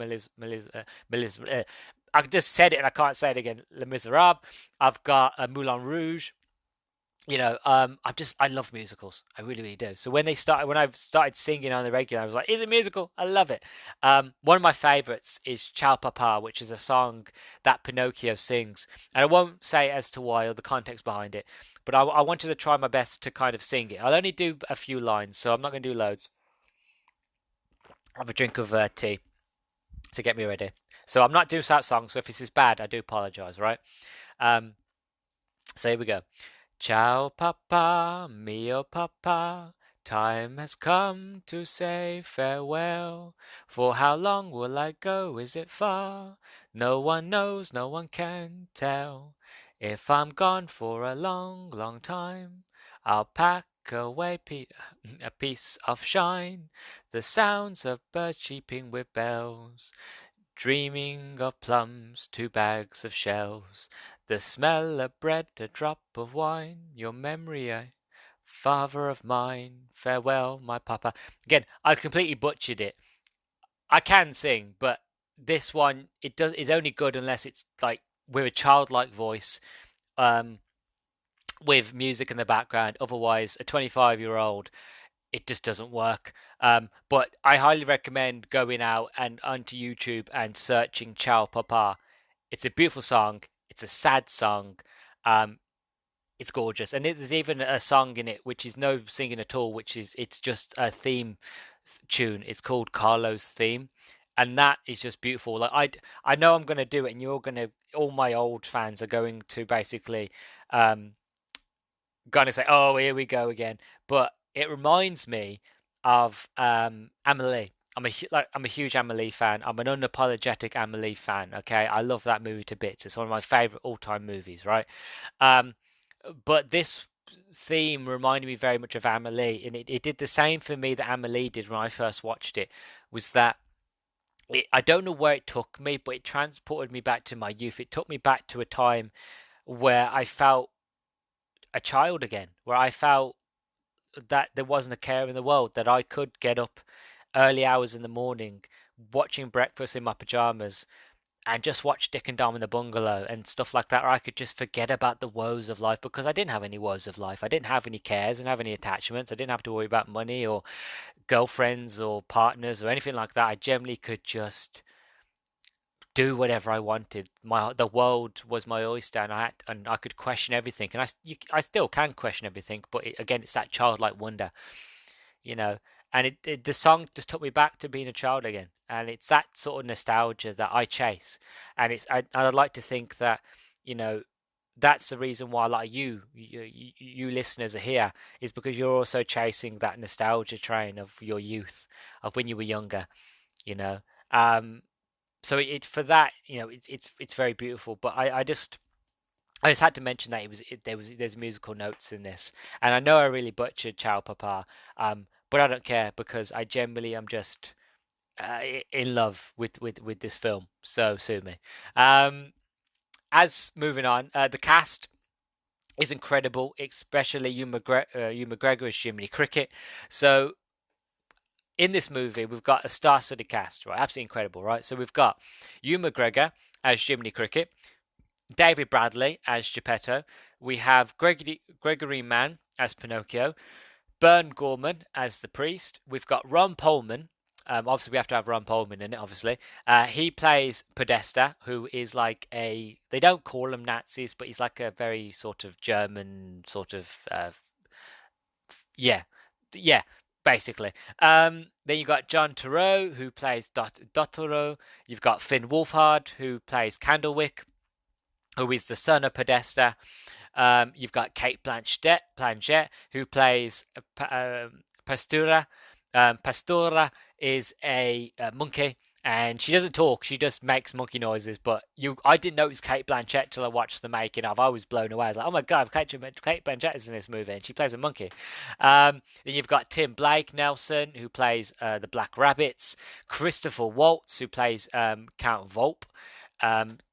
I just said it and I can't say it again. Les Miserables. I've got Moulin Rouge. I love musicals. I really, really do. So when I started singing on the regular, I was like, "It's a musical. I love it." One of my favorites is "Ciao Papa," which is a song that Pinocchio sings, and I won't say as to why or the context behind it, but I wanted to try my best to kind of sing it. I'll only do a few lines, so I'm not going to do loads. I'll have a drink of tea to get me ready. So I'm not doing that song. So if this is bad, I do apologize. Right? Um, so here we go. Ciao, papa, mio papa, time has come to say farewell. For how long will I go? Is it far? No one knows, no one can tell. If I'm gone for a long, long time, I'll pack away a piece of shine, the sounds of birds cheeping with bells, dreaming of plums, 2 bags of shells, the smell of bread, a drop of wine, your memory, father of mine, farewell, my papa. Again, I completely butchered it. I can sing, but this one, it's only good unless it's like with a childlike voice, um, with music in the background. Otherwise, a 25-year-old, it just doesn't work. But I highly recommend going out and onto YouTube and searching Ciao Papa. It's a beautiful song. It's a sad song. Um, it's gorgeous, and there's even a song in it which is no singing at all, it's just a theme tune. It's called Carlo's theme, and that is just beautiful. Like I know I'm gonna do it, and you're gonna. All my old fans are going to basically um, gonna say, "Oh, here we go again." But it reminds me of Amelie. I'm a huge Amelie fan. I'm an unapologetic Amelie fan. Okay, I love that movie to bits. It's one of my favorite all-time movies. Right, um, but this theme reminded me very much of Amelie, and it did the same for me that Amelie did when I first watched it. Was that I don't know where it took me, but it transported me back to my youth. It took me back to a time where I felt a child again, where I felt that there wasn't a care in the world, that I could get up early hours in the morning, watching breakfast in my pajamas, and just watch Dick and Dom in the bungalow and stuff like that, or I could just forget about the woes of life because I didn't have any woes of life. I didn't have any cares, I didn't have any attachments, I didn't have to worry about money or girlfriends or partners or anything like that. I generally could just do whatever I wanted. The world was my oyster, and I could question everything, and I still can question everything. But again, it's that childlike wonder, you know. And the song just took me back to being a child again, and it's that sort of nostalgia that I chase, and I'd like to think that, you know, that's the reason why, like you listeners are here, is because you're also chasing that nostalgia train of your youth, of when you were younger, you know. Um, so for that, you know, it's very beautiful. But I just had to mention that there's musical notes in this, and I know I really butchered Ciao Papa, but I don't care because I generally am just in love with this film. So sue me. As moving on, the cast is incredible, especially Ewan McGregor as Jiminy Cricket. So in this movie, we've got a star-studded cast, right? Absolutely incredible, right? So we've got Ewan McGregor as Jiminy Cricket, David Bradley as Geppetto. We have Gregory Mann as Pinocchio, Bern Gorman as the priest. We've got Ron Polman. Obviously, we have to have Ron Polman in it. Obviously, he plays Podesta, who is like a. They don't call him Nazis, but he's like a very sort of German sort of. Yeah, yeah, basically. Then you got John Turturro, who plays Dottoro. You've got Finn Wolfhard, who plays Candlewick, who is the son of Podesta. You've got Kate Blanchett, who plays Pastura. Pastora is a monkey, and she doesn't talk; she just makes monkey noises. But I didn't know it was Kate Blanchett till I watched the making of. I was blown away. I was like, "Oh my god, Kate Blanchett is in this movie, and she plays a monkey." Then you've got Tim Blake Nelson, who plays the Black Rabbits. Christopher Waltz, who plays Count Volpe.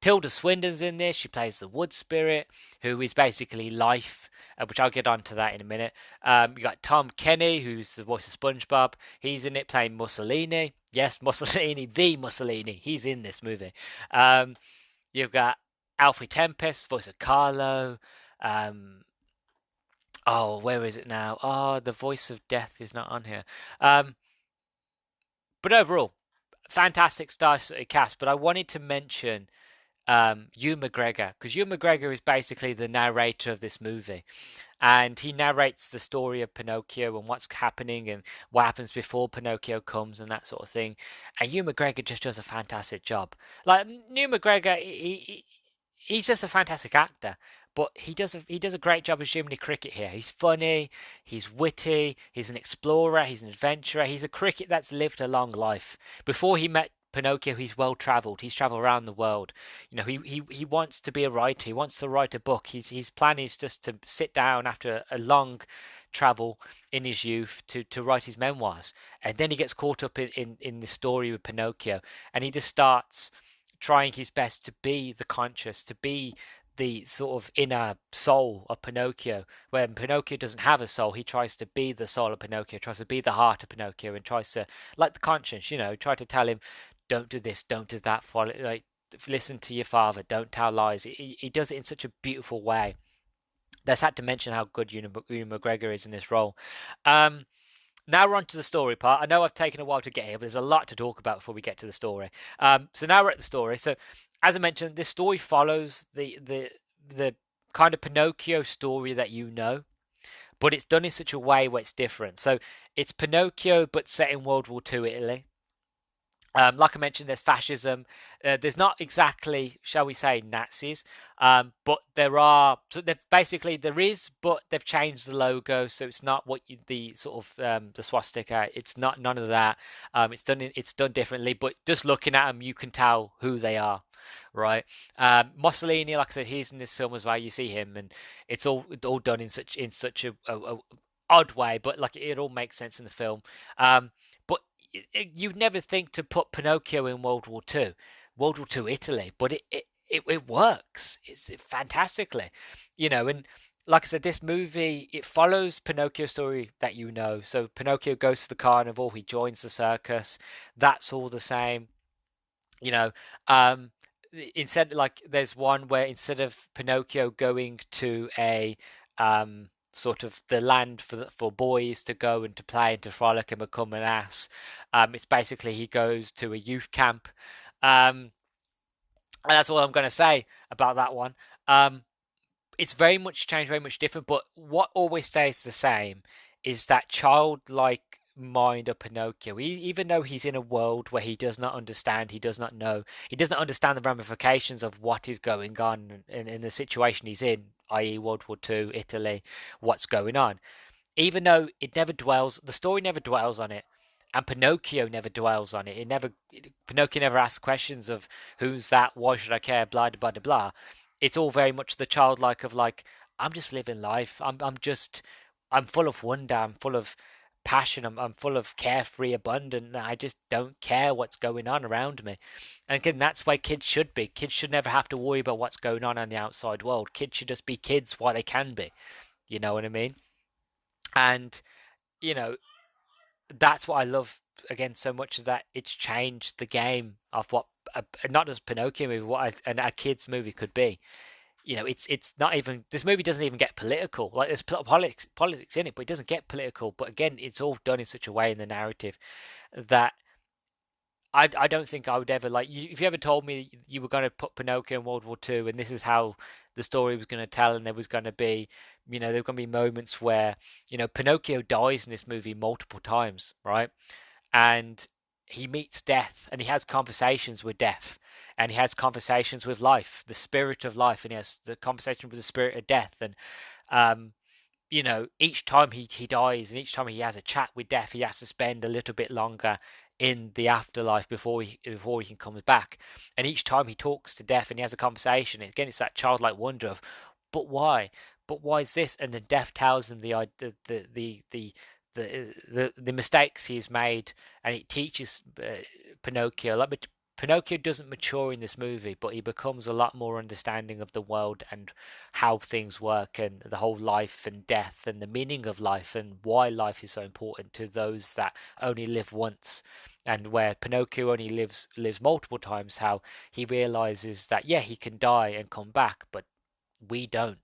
Tilda Swinton's in this. She plays the Wood Spirit, who is basically life, which I'll get onto that in a minute. You got Tom Kenny, who's the voice of SpongeBob. He's in it playing Mussolini. Yes, Mussolini, the Mussolini. He's in this movie. You've got Alfie Tempest, voice of Carlo. Oh, where is it now? Oh, the voice of death is not on here. But overall, fantastic star-studded cast. But I wanted to mention Hugh McGregor, because Hugh McGregor is basically the narrator of this movie, and he narrates the story of Pinocchio and what's happening and what happens before Pinocchio comes and that sort of thing. And Hugh McGregor just does a fantastic job. Like Hugh McGregor, he's just a fantastic actor. But he does a great job of Jiminy Cricket here. He's funny, he's witty, he's an explorer, he's an adventurer, he's a cricket that's lived a long life. Before he met Pinocchio, he's well travelled. He's travelled around the world. You know, he wants to be a writer. He wants to write a book. His plan is just to sit down after a long travel in his youth to write his memoirs. And then he gets caught up in the story with Pinocchio, and he just starts trying his best to be the conscious, to be the sort of inner soul of Pinocchio. When Pinocchio doesn't have a soul, he tries to be the soul of Pinocchio, tries to be the heart of Pinocchio, and tries to, like the conscience, try to tell him, don't do this, don't do that, follow, like, listen to your father, don't tell lies. He does it in such a beautiful way. That's had to mention how good Ewan McGregor is in this role. Now we're on to the story part. I know I've taken a while to get here, but there's a lot to talk about before we get to the story. So now we're at the story. So as I mentioned, this story follows the kind of Pinocchio story that you know, but it's done in such a way where it's different. So it's Pinocchio, but set in World War II Italy. Like I mentioned, there's fascism. There's not exactly, shall we say, Nazis, but there are. So basically there is, but they've changed the logo, so it's not the sort of the swastika. It's not none of that. It's done differently, but just looking at them, you can tell who they are, right? Mussolini, like I said, he's in this film as well. You see him, and it's all done in such a odd way, but like it all makes sense in the film. But you'd never think to put Pinocchio in World War Two, World War Two Italy, but it works. It's fantastically, and like I said, this movie, it follows Pinocchio's story that you know. So Pinocchio goes to the carnival, he joins the circus. That's all the same, you know. Instead, like there's one where instead of Pinocchio going to a sort of the land for boys to go and to play and to frolic and become an ass. It's basically he goes to a youth camp. And that's all I'm going to say about that one. It's very much changed, very much different, but what always stays the same is that childlike mind of Pinocchio. Even though he's in a world where he does not understand, he does not know, he doesn't understand the ramifications of what is going on in the situation he's in, i.e. World War Two, Italy, what's going on. Even though the story never dwells on it, and Pinocchio never dwells on it. Pinocchio never asks questions of who's that, why should I care, blah, blah, blah, blah. It's all very much the childlike of like, I'm just living life. I'm full of wonder. I'm full of passion. I'm full of carefree, abundant. I just don't care what's going on around me. And again, that's why kids should be. Kids should never have to worry about what's going on in the outside world. Kids should just be kids while they can be. You know what I mean? And, you know, that's what I love again so much, is that it's changed the game of what not just Pinocchio movie, what a kids movie could be. it's not even, this movie doesn't even get political. Like, there's politics in it, but it doesn't get political. But again, it's all done in such a way in the narrative that I don't think I would ever, like, if you ever told me you were going to put Pinocchio in World War II and this is how the story was going to tell, and there was going to be, there were going to be moments where, Pinocchio dies in this movie multiple times, right? And he meets death, and he has conversations with death, and he has conversations with life, the spirit of life, and he has the conversation with the spirit of death. And um each time he dies, and each time he has a chat with death, he has to spend a little bit longer in the afterlife before he can come back. And each time he talks to death and he has a conversation, again, it's that childlike wonder of, but why? But why is this? And then death tells him the mistakes he's made, and it teaches Pinocchio. Like, Pinocchio doesn't mature in this movie, but he becomes a lot more understanding of the world and how things work, and the whole life and death and the meaning of life, and why life is so important to those that only live once. And where Pinocchio only lives multiple times, how he realizes that, yeah, he can die and come back, but we don't.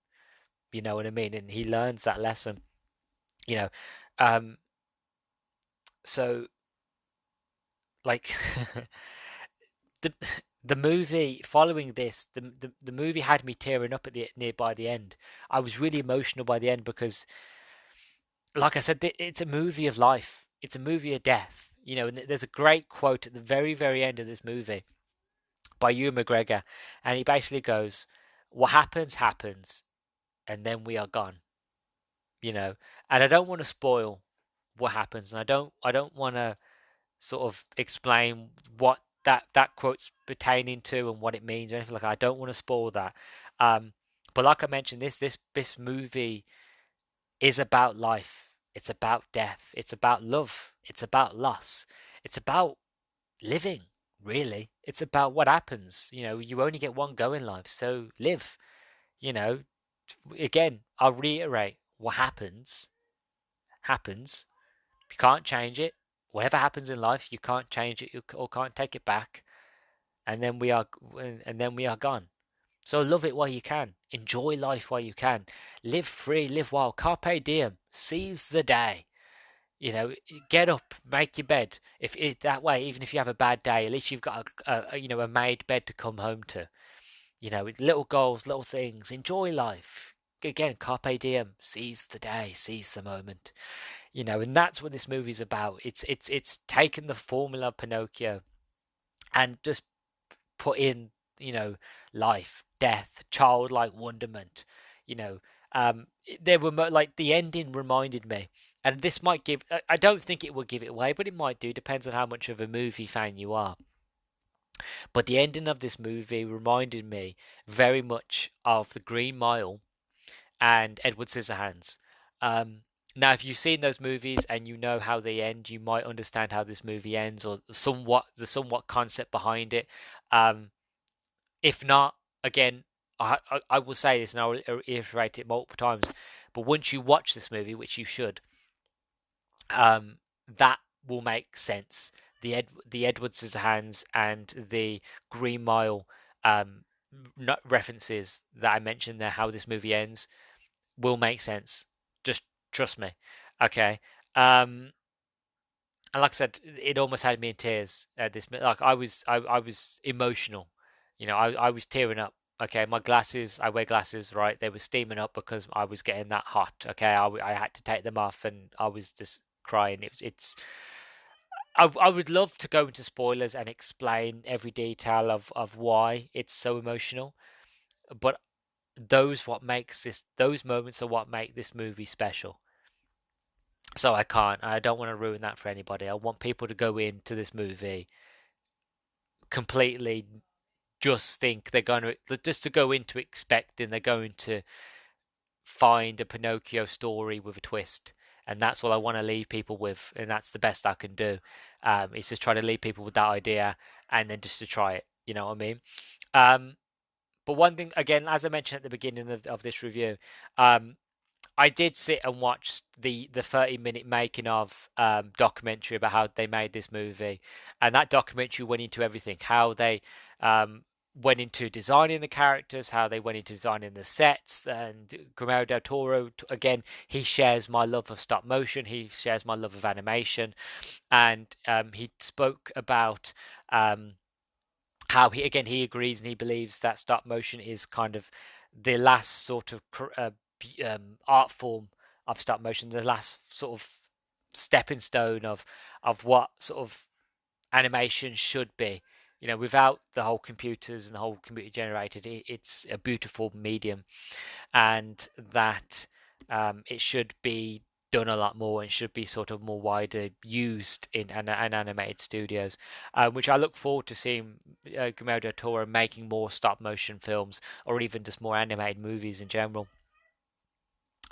You know what I mean? And he learns that lesson. You know, um, so like the the movie following this, the movie had me tearing up at the near by the end. I was really emotional by the end because, like I said, it's a movie of life. It's a movie of death. And there's a great quote at the very, very end of this movie by Ewan McGregor, and he basically goes, "What happens, happens, and then we are gone." You know, and I don't want to spoil what happens, and I don't want to sort of explain what that quote's pertaining to and what it means or anything like that. I don't want to spoil that. Um, but like I mentioned, this movie is about life. It's about death. It's about love. It's about loss. It's about living, really. It's about what happens. You only get one go in life, so live. You know, Again, I'll reiterate, what happens, happens. You can't change it. Whatever happens in life, you can't change it or can't take it back. And then we are gone. So love it while you can. Enjoy life while you can. Live free, live wild. Carpe diem. Seize the day. Get up, make your bed. If it that way, even if you have a bad day, at least you've got a made bed to come home to. Little goals, little things. Enjoy life. Again, carpe diem. Seize the day, seize the moment. And that's what this movie's about. It's taken the formula of Pinocchio and just put in, life, death, childlike wonderment. You know, there were like, the ending reminded me, and this might give. I don't think it will give it away, but it might do. Depends on how much of a movie fan you are. But the ending of this movie reminded me very much of The Green Mile and Edward Scissorhands. Now, if you've seen those movies and you know how they end, you might understand how this movie ends, or the somewhat concept behind it. Um, if not, again, I will say this, and I'll reiterate it multiple times. But once you watch this movie, which you should, that will make sense. The Edward Scissorhands and the Green Mile um, references that I mentioned there, how this movie ends, will make sense. Just trust me. Okay. And like I said, it almost had me in tears at this. Like, I was emotional. I was tearing up. Okay, my glasses, I wear glasses, right? They were steaming up because I was getting that hot. Okay, I had to take them off, and I was just crying. I would love to go into spoilers and explain every detail of why it's so emotional, but those moments are what make this movie special. So I can't. I don't want to ruin that for anybody. I want people to go into this movie completely, just think they're going to, just to go into expecting they're going to find a Pinocchio story with a twist. And that's what I want to leave people with, and that's the best I can do. Is just try to leave people with that idea, and then just to try it. You know what I mean? Um, but one thing, again, as I mentioned at the beginning of this review, um, I did sit and watch the 30-minute making of documentary about how they made this movie, and that documentary went into everything, how they went into designing the characters, how they went into designing the sets. And Guillermo del Toro, again, he shares my love of stop motion, he shares my love of animation, and he spoke about how he agrees and he believes that stop motion is kind of the last sort of art form of stop motion, the last sort of stepping stone of what sort of animation should be. You know, without the whole computers and the whole computer generated, it's a beautiful medium, and that it should be done a lot more and should be sort of more wider used in animated studios, which I look forward to seeing Guillermo del Toro making more stop motion films or even just more animated movies in general.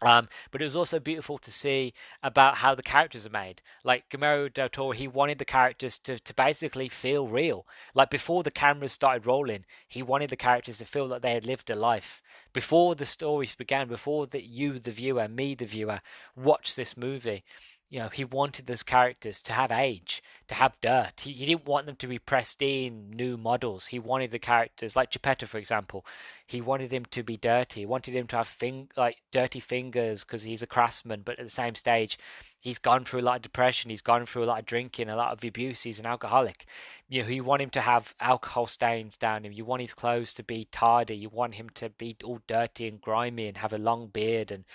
But it was also beautiful to see about how the characters are made. Like Guillermo del Toro, he wanted the characters to basically feel real. Like before the cameras started rolling, he wanted the characters to feel like they had lived a life. Before the stories began, before that you, the viewer, me, the viewer, watch this movie, you know, he wanted those characters to have age, to have dirt. He didn't want them to be pristine new models. He wanted the characters, like Geppetto, for example, he wanted him to be dirty. He wanted him to have like dirty fingers because he's a craftsman. But at the same stage, he's gone through a lot of depression. He's gone through a lot of drinking, a lot of abuse. He's an alcoholic. You know, you want him to have alcohol stains down him. You want his clothes to be tardy. You want him to be all dirty and grimy and have a long beard. And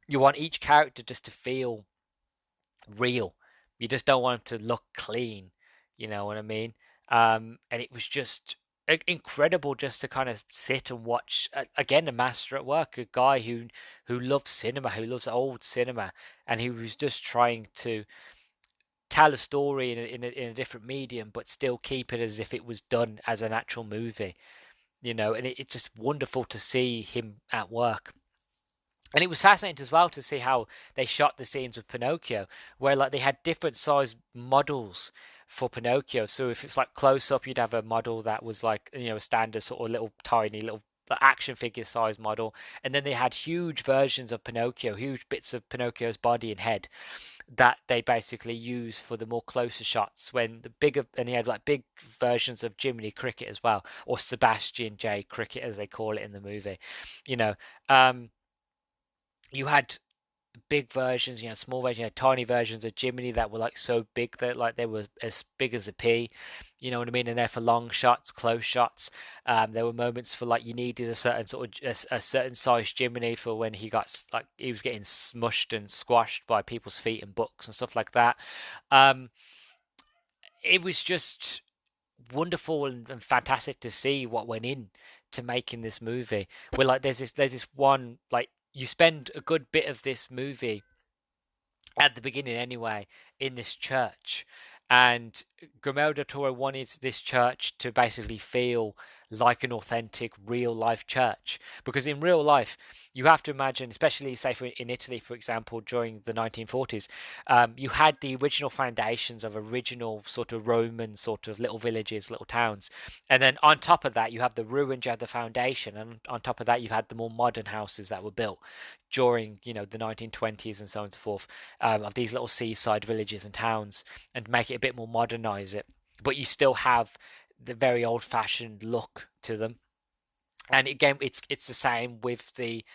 you want each character just to feel real. You just don't want him to look clean. You know what I mean? And it was just incredible just to kind of sit and watch again a master at work, a guy who loves cinema, who loves old cinema, and he was just trying to tell a story in a different medium, but still keep it as if it was done as an actual movie. You know, and it's just wonderful to see him at work. And it was fascinating as well to see how they shot the scenes with Pinocchio, where like they had different size models for Pinocchio. So if it's like close up, you'd have a model that was like, you know, a standard sort of little tiny little action figure size model, and then they had huge versions of Pinocchio, huge bits of Pinocchio's body and head that they basically use for the more closer shots. When the bigger, and he had like big versions of Jiminy Cricket as well, or Sebastian J Cricket as they call it in the movie. You know, you had big versions, you know, small versions, you had tiny versions of Jiminy that were like so big that like they were as big as a pea, you know what I mean? And they're for long shots, close shots. There were moments for like you needed a certain sort of a certain size Jiminy for when he got like he was getting smushed and squashed by people's feet and books and stuff like that. Um, it was just wonderful and fantastic to see what went in to making this movie. Where like there's this one like you spend a good bit of this movie at the beginning anyway in this church, and Guillermo del Toro wanted this church to basically feel like an authentic real life church, because in real life you have to imagine, especially say in Italy for example during the 1940s, you had the original foundations of original sort of Roman sort of little villages, little towns, and then on top of that you have the ruins, you have the foundation, and on top of that you had the more modern houses that were built during, you know, the 1920s and so on and so forth, of these little seaside villages and towns, and make it a bit more modernize it, but you still have the very old fashioned look to them. And again, it's the same with the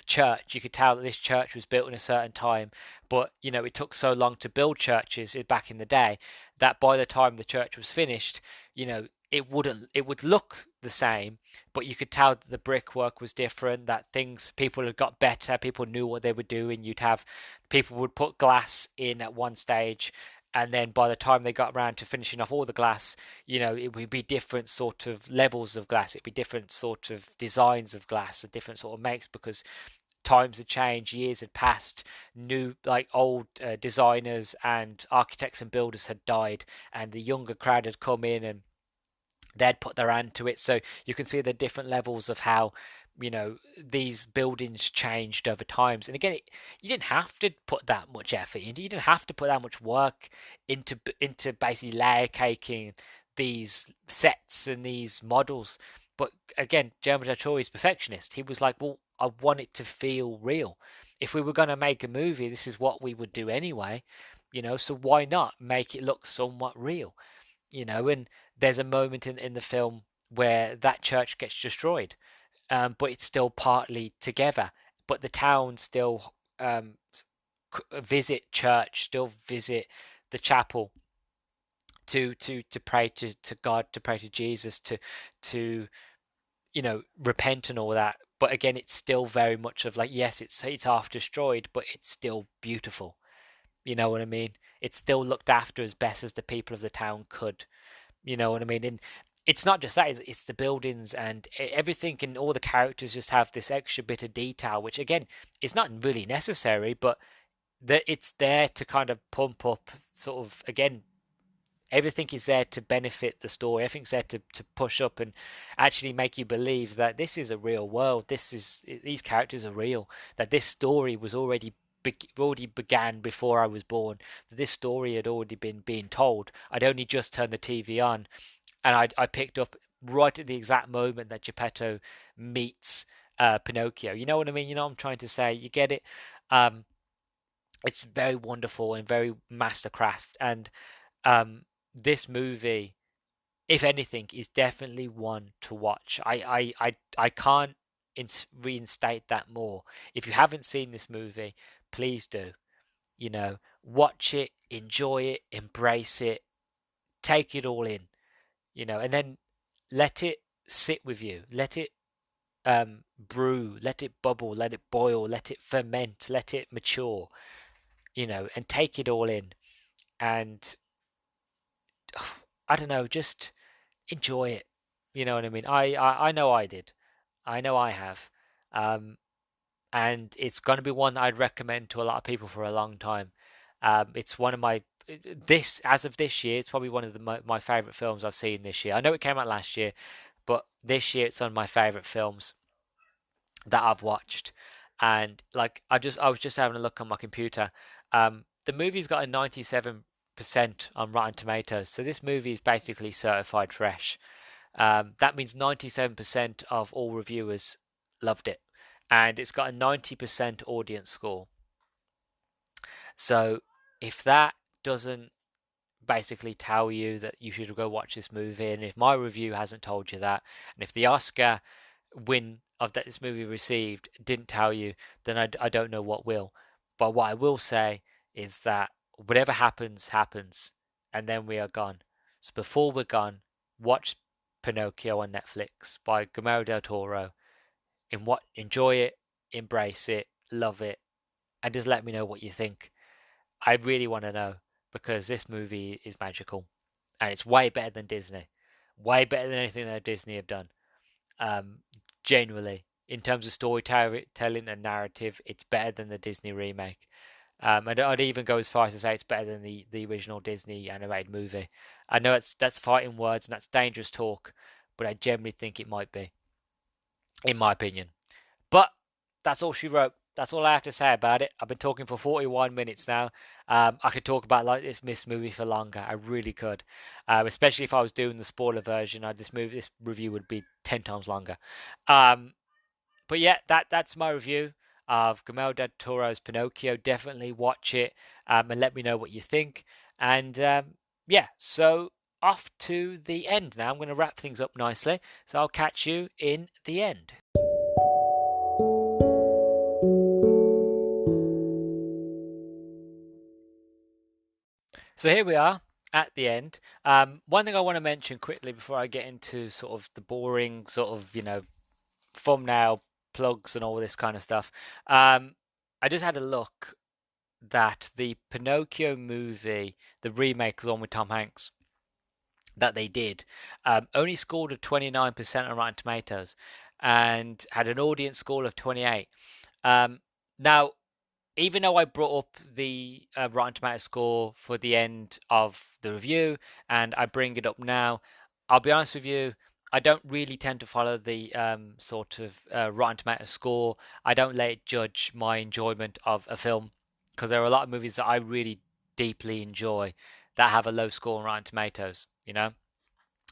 church. You could tell that this church was built in a certain time, but you know it took so long to build churches back in the day that by the time the church was finished, you know it would look the same, but you could tell that the brickwork was different. That things people had got better, people knew what they were doing. You'd have people would put glass in at one stage, and then by the time they got around to finishing off all the glass, you know, it would be different sort of levels of glass, it'd be different sort of designs of glass, a different sort of makes, because times had changed, years had passed, new like old designers and architects and builders had died, and the younger crowd had come in and they'd put their hand to it. So you can see the different levels of how, you know, these buildings changed over times. And again, you didn't have to put that much effort into, you didn't have to put that much work into basically layer caking these sets and these models. But again, Guillermo del Toro is perfectionist. He was like, well, I want it to feel real. If we were going to make a movie, this is what we would do anyway, you know, so why not make it look somewhat real? You know, and there's a moment in the film where that church gets destroyed, but it's still partly together. But the town still visit church, still visit the chapel to pray to God, to pray to Jesus, to repent and all that. But again, it's still very much of like, yes, it's half destroyed, but it's still beautiful. You know what I mean? It's still looked after as best as the people of the town could. You know what I mean? And it's not just that; it's the buildings and everything, and all the characters just have this extra bit of detail, which again is not really necessary, but that it's there to kind of pump up, sort of again. Everything is there to benefit the story. Everything's there to push up and actually make you believe that this is a real world. These characters are real. That this story was already began before I was born. That this story had already been being told. I'd only just turned the TV on, and I picked up right at the exact moment that Geppetto meets Pinocchio. You know what I mean? You know what I'm trying to say? You get it? Um, it's very wonderful and very mastercraft. And this movie, if anything, is definitely one to watch. I can't reinstate that more. If you haven't seen this movie, please do. Watch it, enjoy it, embrace it, take it all in. And then let it sit with you. Let it brew, let it bubble, let it boil, let it ferment, let it mature. And take it all in. And I don't know, just enjoy it. You know what I mean? I know I did. I know I have. Um, and it's going to be one that I'd recommend to a lot of people for a long time. It's one of my as of this year, it's probably one of my favorite films I've seen this year. I know it came out last year, but this year it's one of my favorite films that I've watched. And like I was just having a look on my computer. The movie's got a 97% on Rotten Tomatoes, so this movie is basically certified fresh. That means 97% of all reviewers loved it, and it's got a 90% audience score. So if that doesn't basically tell you that you should go watch this movie, and if my review hasn't told you that, and if the Oscar win of that this movie received didn't tell you, then I don't know what will. But what I will say is that whatever happens, happens, and then we are gone. So before we're gone, watch Pinocchio on Netflix by Guillermo del Toro. Enjoy it, embrace it, love it, and just let me know what you think. I really want to know because this movie is magical, and it's way better than Disney, way better than anything that Disney have done. Um, Genuinely, in terms of storytelling and narrative, it's better than the Disney remake. I'd even go as far as to say it's better than the original Disney animated movie. I know that's fighting words and that's dangerous talk, but I generally think it might be, in my opinion. But that's all she wrote. That's all I have to say about it. I've been talking for 41 minutes now. I could talk about like this movie for longer. I really could, especially if I was doing the spoiler version. This review would be 10 times longer. Um, but yeah, that's my review of Guillermo del Toro's Pinocchio. Definitely watch it and let me know what you think. And yeah, so off to the end now. I'm going to wrap things up nicely. So I'll catch you in the end. So here we are at the end. One thing I want to mention quickly before I get into sort of the boring sort of thumbnail plugs and all this kind of stuff. I just had a look that the Pinocchio movie, the remake, the one with Tom Hanks that they did, only scored a 29% on Rotten Tomatoes and had an audience score of 28. Now, even though I brought up the Rotten Tomatoes score for the end of the review and I bring it up now, I'll be honest with you, I don't really tend to follow the sort of Rotten Tomatoes score. I don't let it judge my enjoyment of a film because there are a lot of movies that I really deeply enjoy that have a low score on Rotten Tomatoes, you know?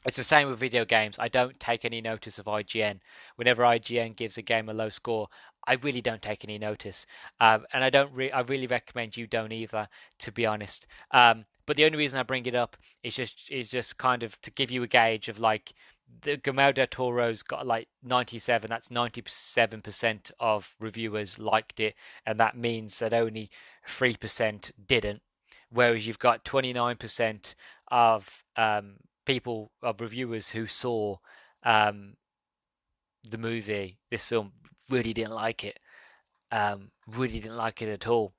It's the same with video games. I don't take any notice of IGN. Whenever IGN gives a game a low score, I really don't take any notice. And I really recommend you don't either, to be honest. But the only reason I bring it up is just kind of to give you a gauge of like the Guillermo del Toro's got like 97. That's 97% of reviewers liked it, and that means that only 3% didn't. Whereas you've got 29% of people, of reviewers who saw um, the movie, this film, really didn't like it. Really didn't like it at all.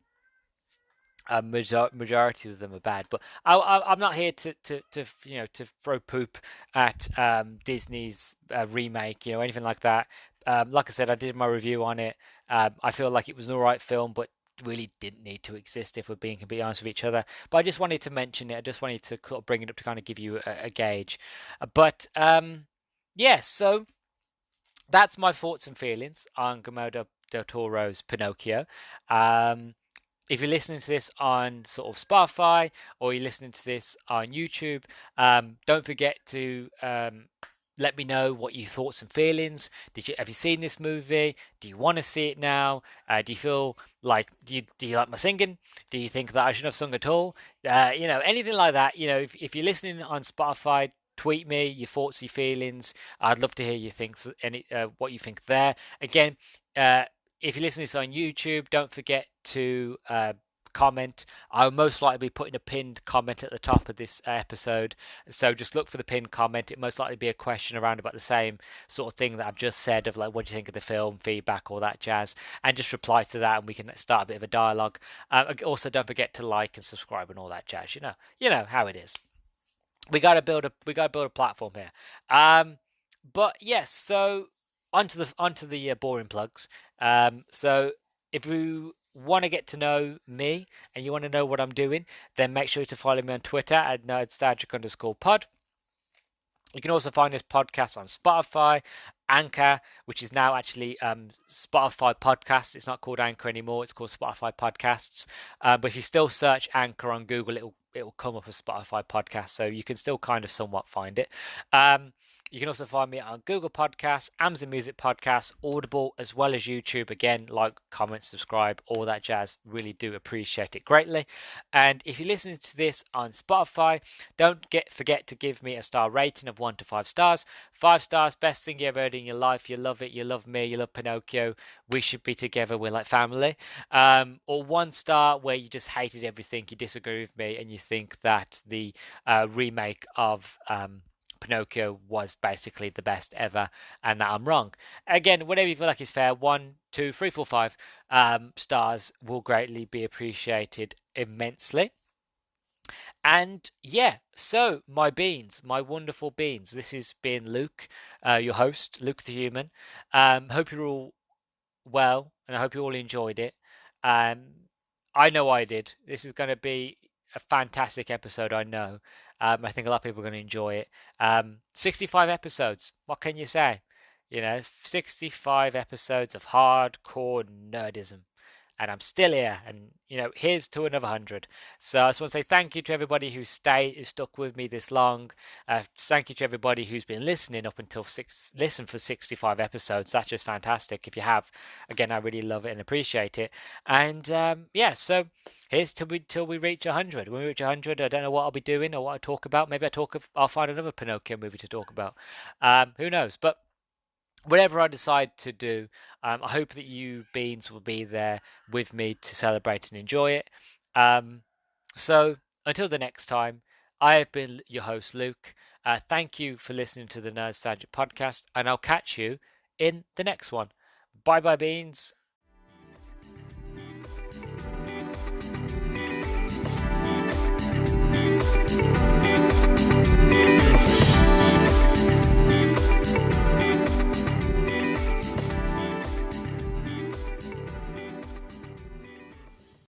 Majority of them are bad, but I'm not here to to throw poop at Disney's remake, anything like that. Like I said, I did my review on it. I feel like it was an alright film, but really didn't need to exist if we're being completely honest with each other. But I just wanted to mention it. I just wanted to sort of bring it up to kind of give you a gauge. But yeah, so that's my thoughts and feelings on Guillermo del Toro's Pinocchio. If you're listening to this on sort of Spotify or you're listening to this on YouTube, don't forget to let me know what your thoughts and feelings. Have you seen this movie? Do you want to see it now? Do you feel like do you like my singing? Do you think that I shouldn't have sung at all? Anything like that. If you're listening on Spotify, tweet me your thoughts, your feelings. I'd love to hear your things, what you think there. Again, if you're listening to this on YouTube, don't forget to comment. I'll most likely be putting a pinned comment at the top of this episode, so just look for the pinned comment. It most likely be a question around about the same sort of thing that I've just said, of like, what do you think of the film, feedback, all that jazz, and just reply to that, and we can start a bit of a dialogue. Also, don't forget to like and subscribe and all that jazz. You know how it is. We gotta build a platform here. But yes, so onto the boring plugs. So if you want to get to know me and you want to know what I'm doing, then make sure to follow me on Twitter at nerdstalgic_pod. You can also find this podcast on Spotify, Anchor, which is now actually Spotify Podcasts. It's not called Anchor anymore. It's called Spotify Podcasts. But if you still search Anchor on Google, it'll come up as Spotify Podcast, so you can still kind of somewhat find it. You can also find me on Google Podcasts, Amazon Music Podcasts, Audible, as well as YouTube. Again, like, comment, subscribe, all that jazz. Really do appreciate it greatly. And if you're listening to this on Spotify, don't forget to give me a star rating of 1 to 5 stars. 5 stars, best thing you ever heard in your life. You love it. You love me. You love Pinocchio. We should be together. We're like family. Or 1 star where you just hated everything. You disagree with me and you think that the remake of Pinocchio was basically the best ever, and that I'm wrong. Again, whatever you feel like is fair. 1, 2, 3, 4, 5 stars will greatly be appreciated immensely. And yeah, so my beans, my wonderful beans. This has been Luke, your host, Luke the Human. Hope you're all well, and I hope you all enjoyed it. I know I did. This is going to be a fantastic episode, I know. I think a lot of people are going to enjoy it. 65 episodes. What can you say? 65 episodes of hardcore nerdism. And I'm still here. And, here's to another 100. So I just want to say thank you to everybody who stuck with me this long. Thank you to everybody who's been listening up until listen for 65 episodes. That's just fantastic. If you have, again, I really love it and appreciate it. And so here's till we reach 100. When we reach 100, I don't know what I'll be doing or what I'll talk about. Maybe I'll find another Pinocchio movie to talk about. Who knows? But whatever I decide to do, I hope that you beans will be there with me to celebrate and enjoy it. So until the next time, I have been your host, Luke. Thank you for listening to the Nerdstalgic podcast, and I'll catch you in the next one. Bye bye, beans.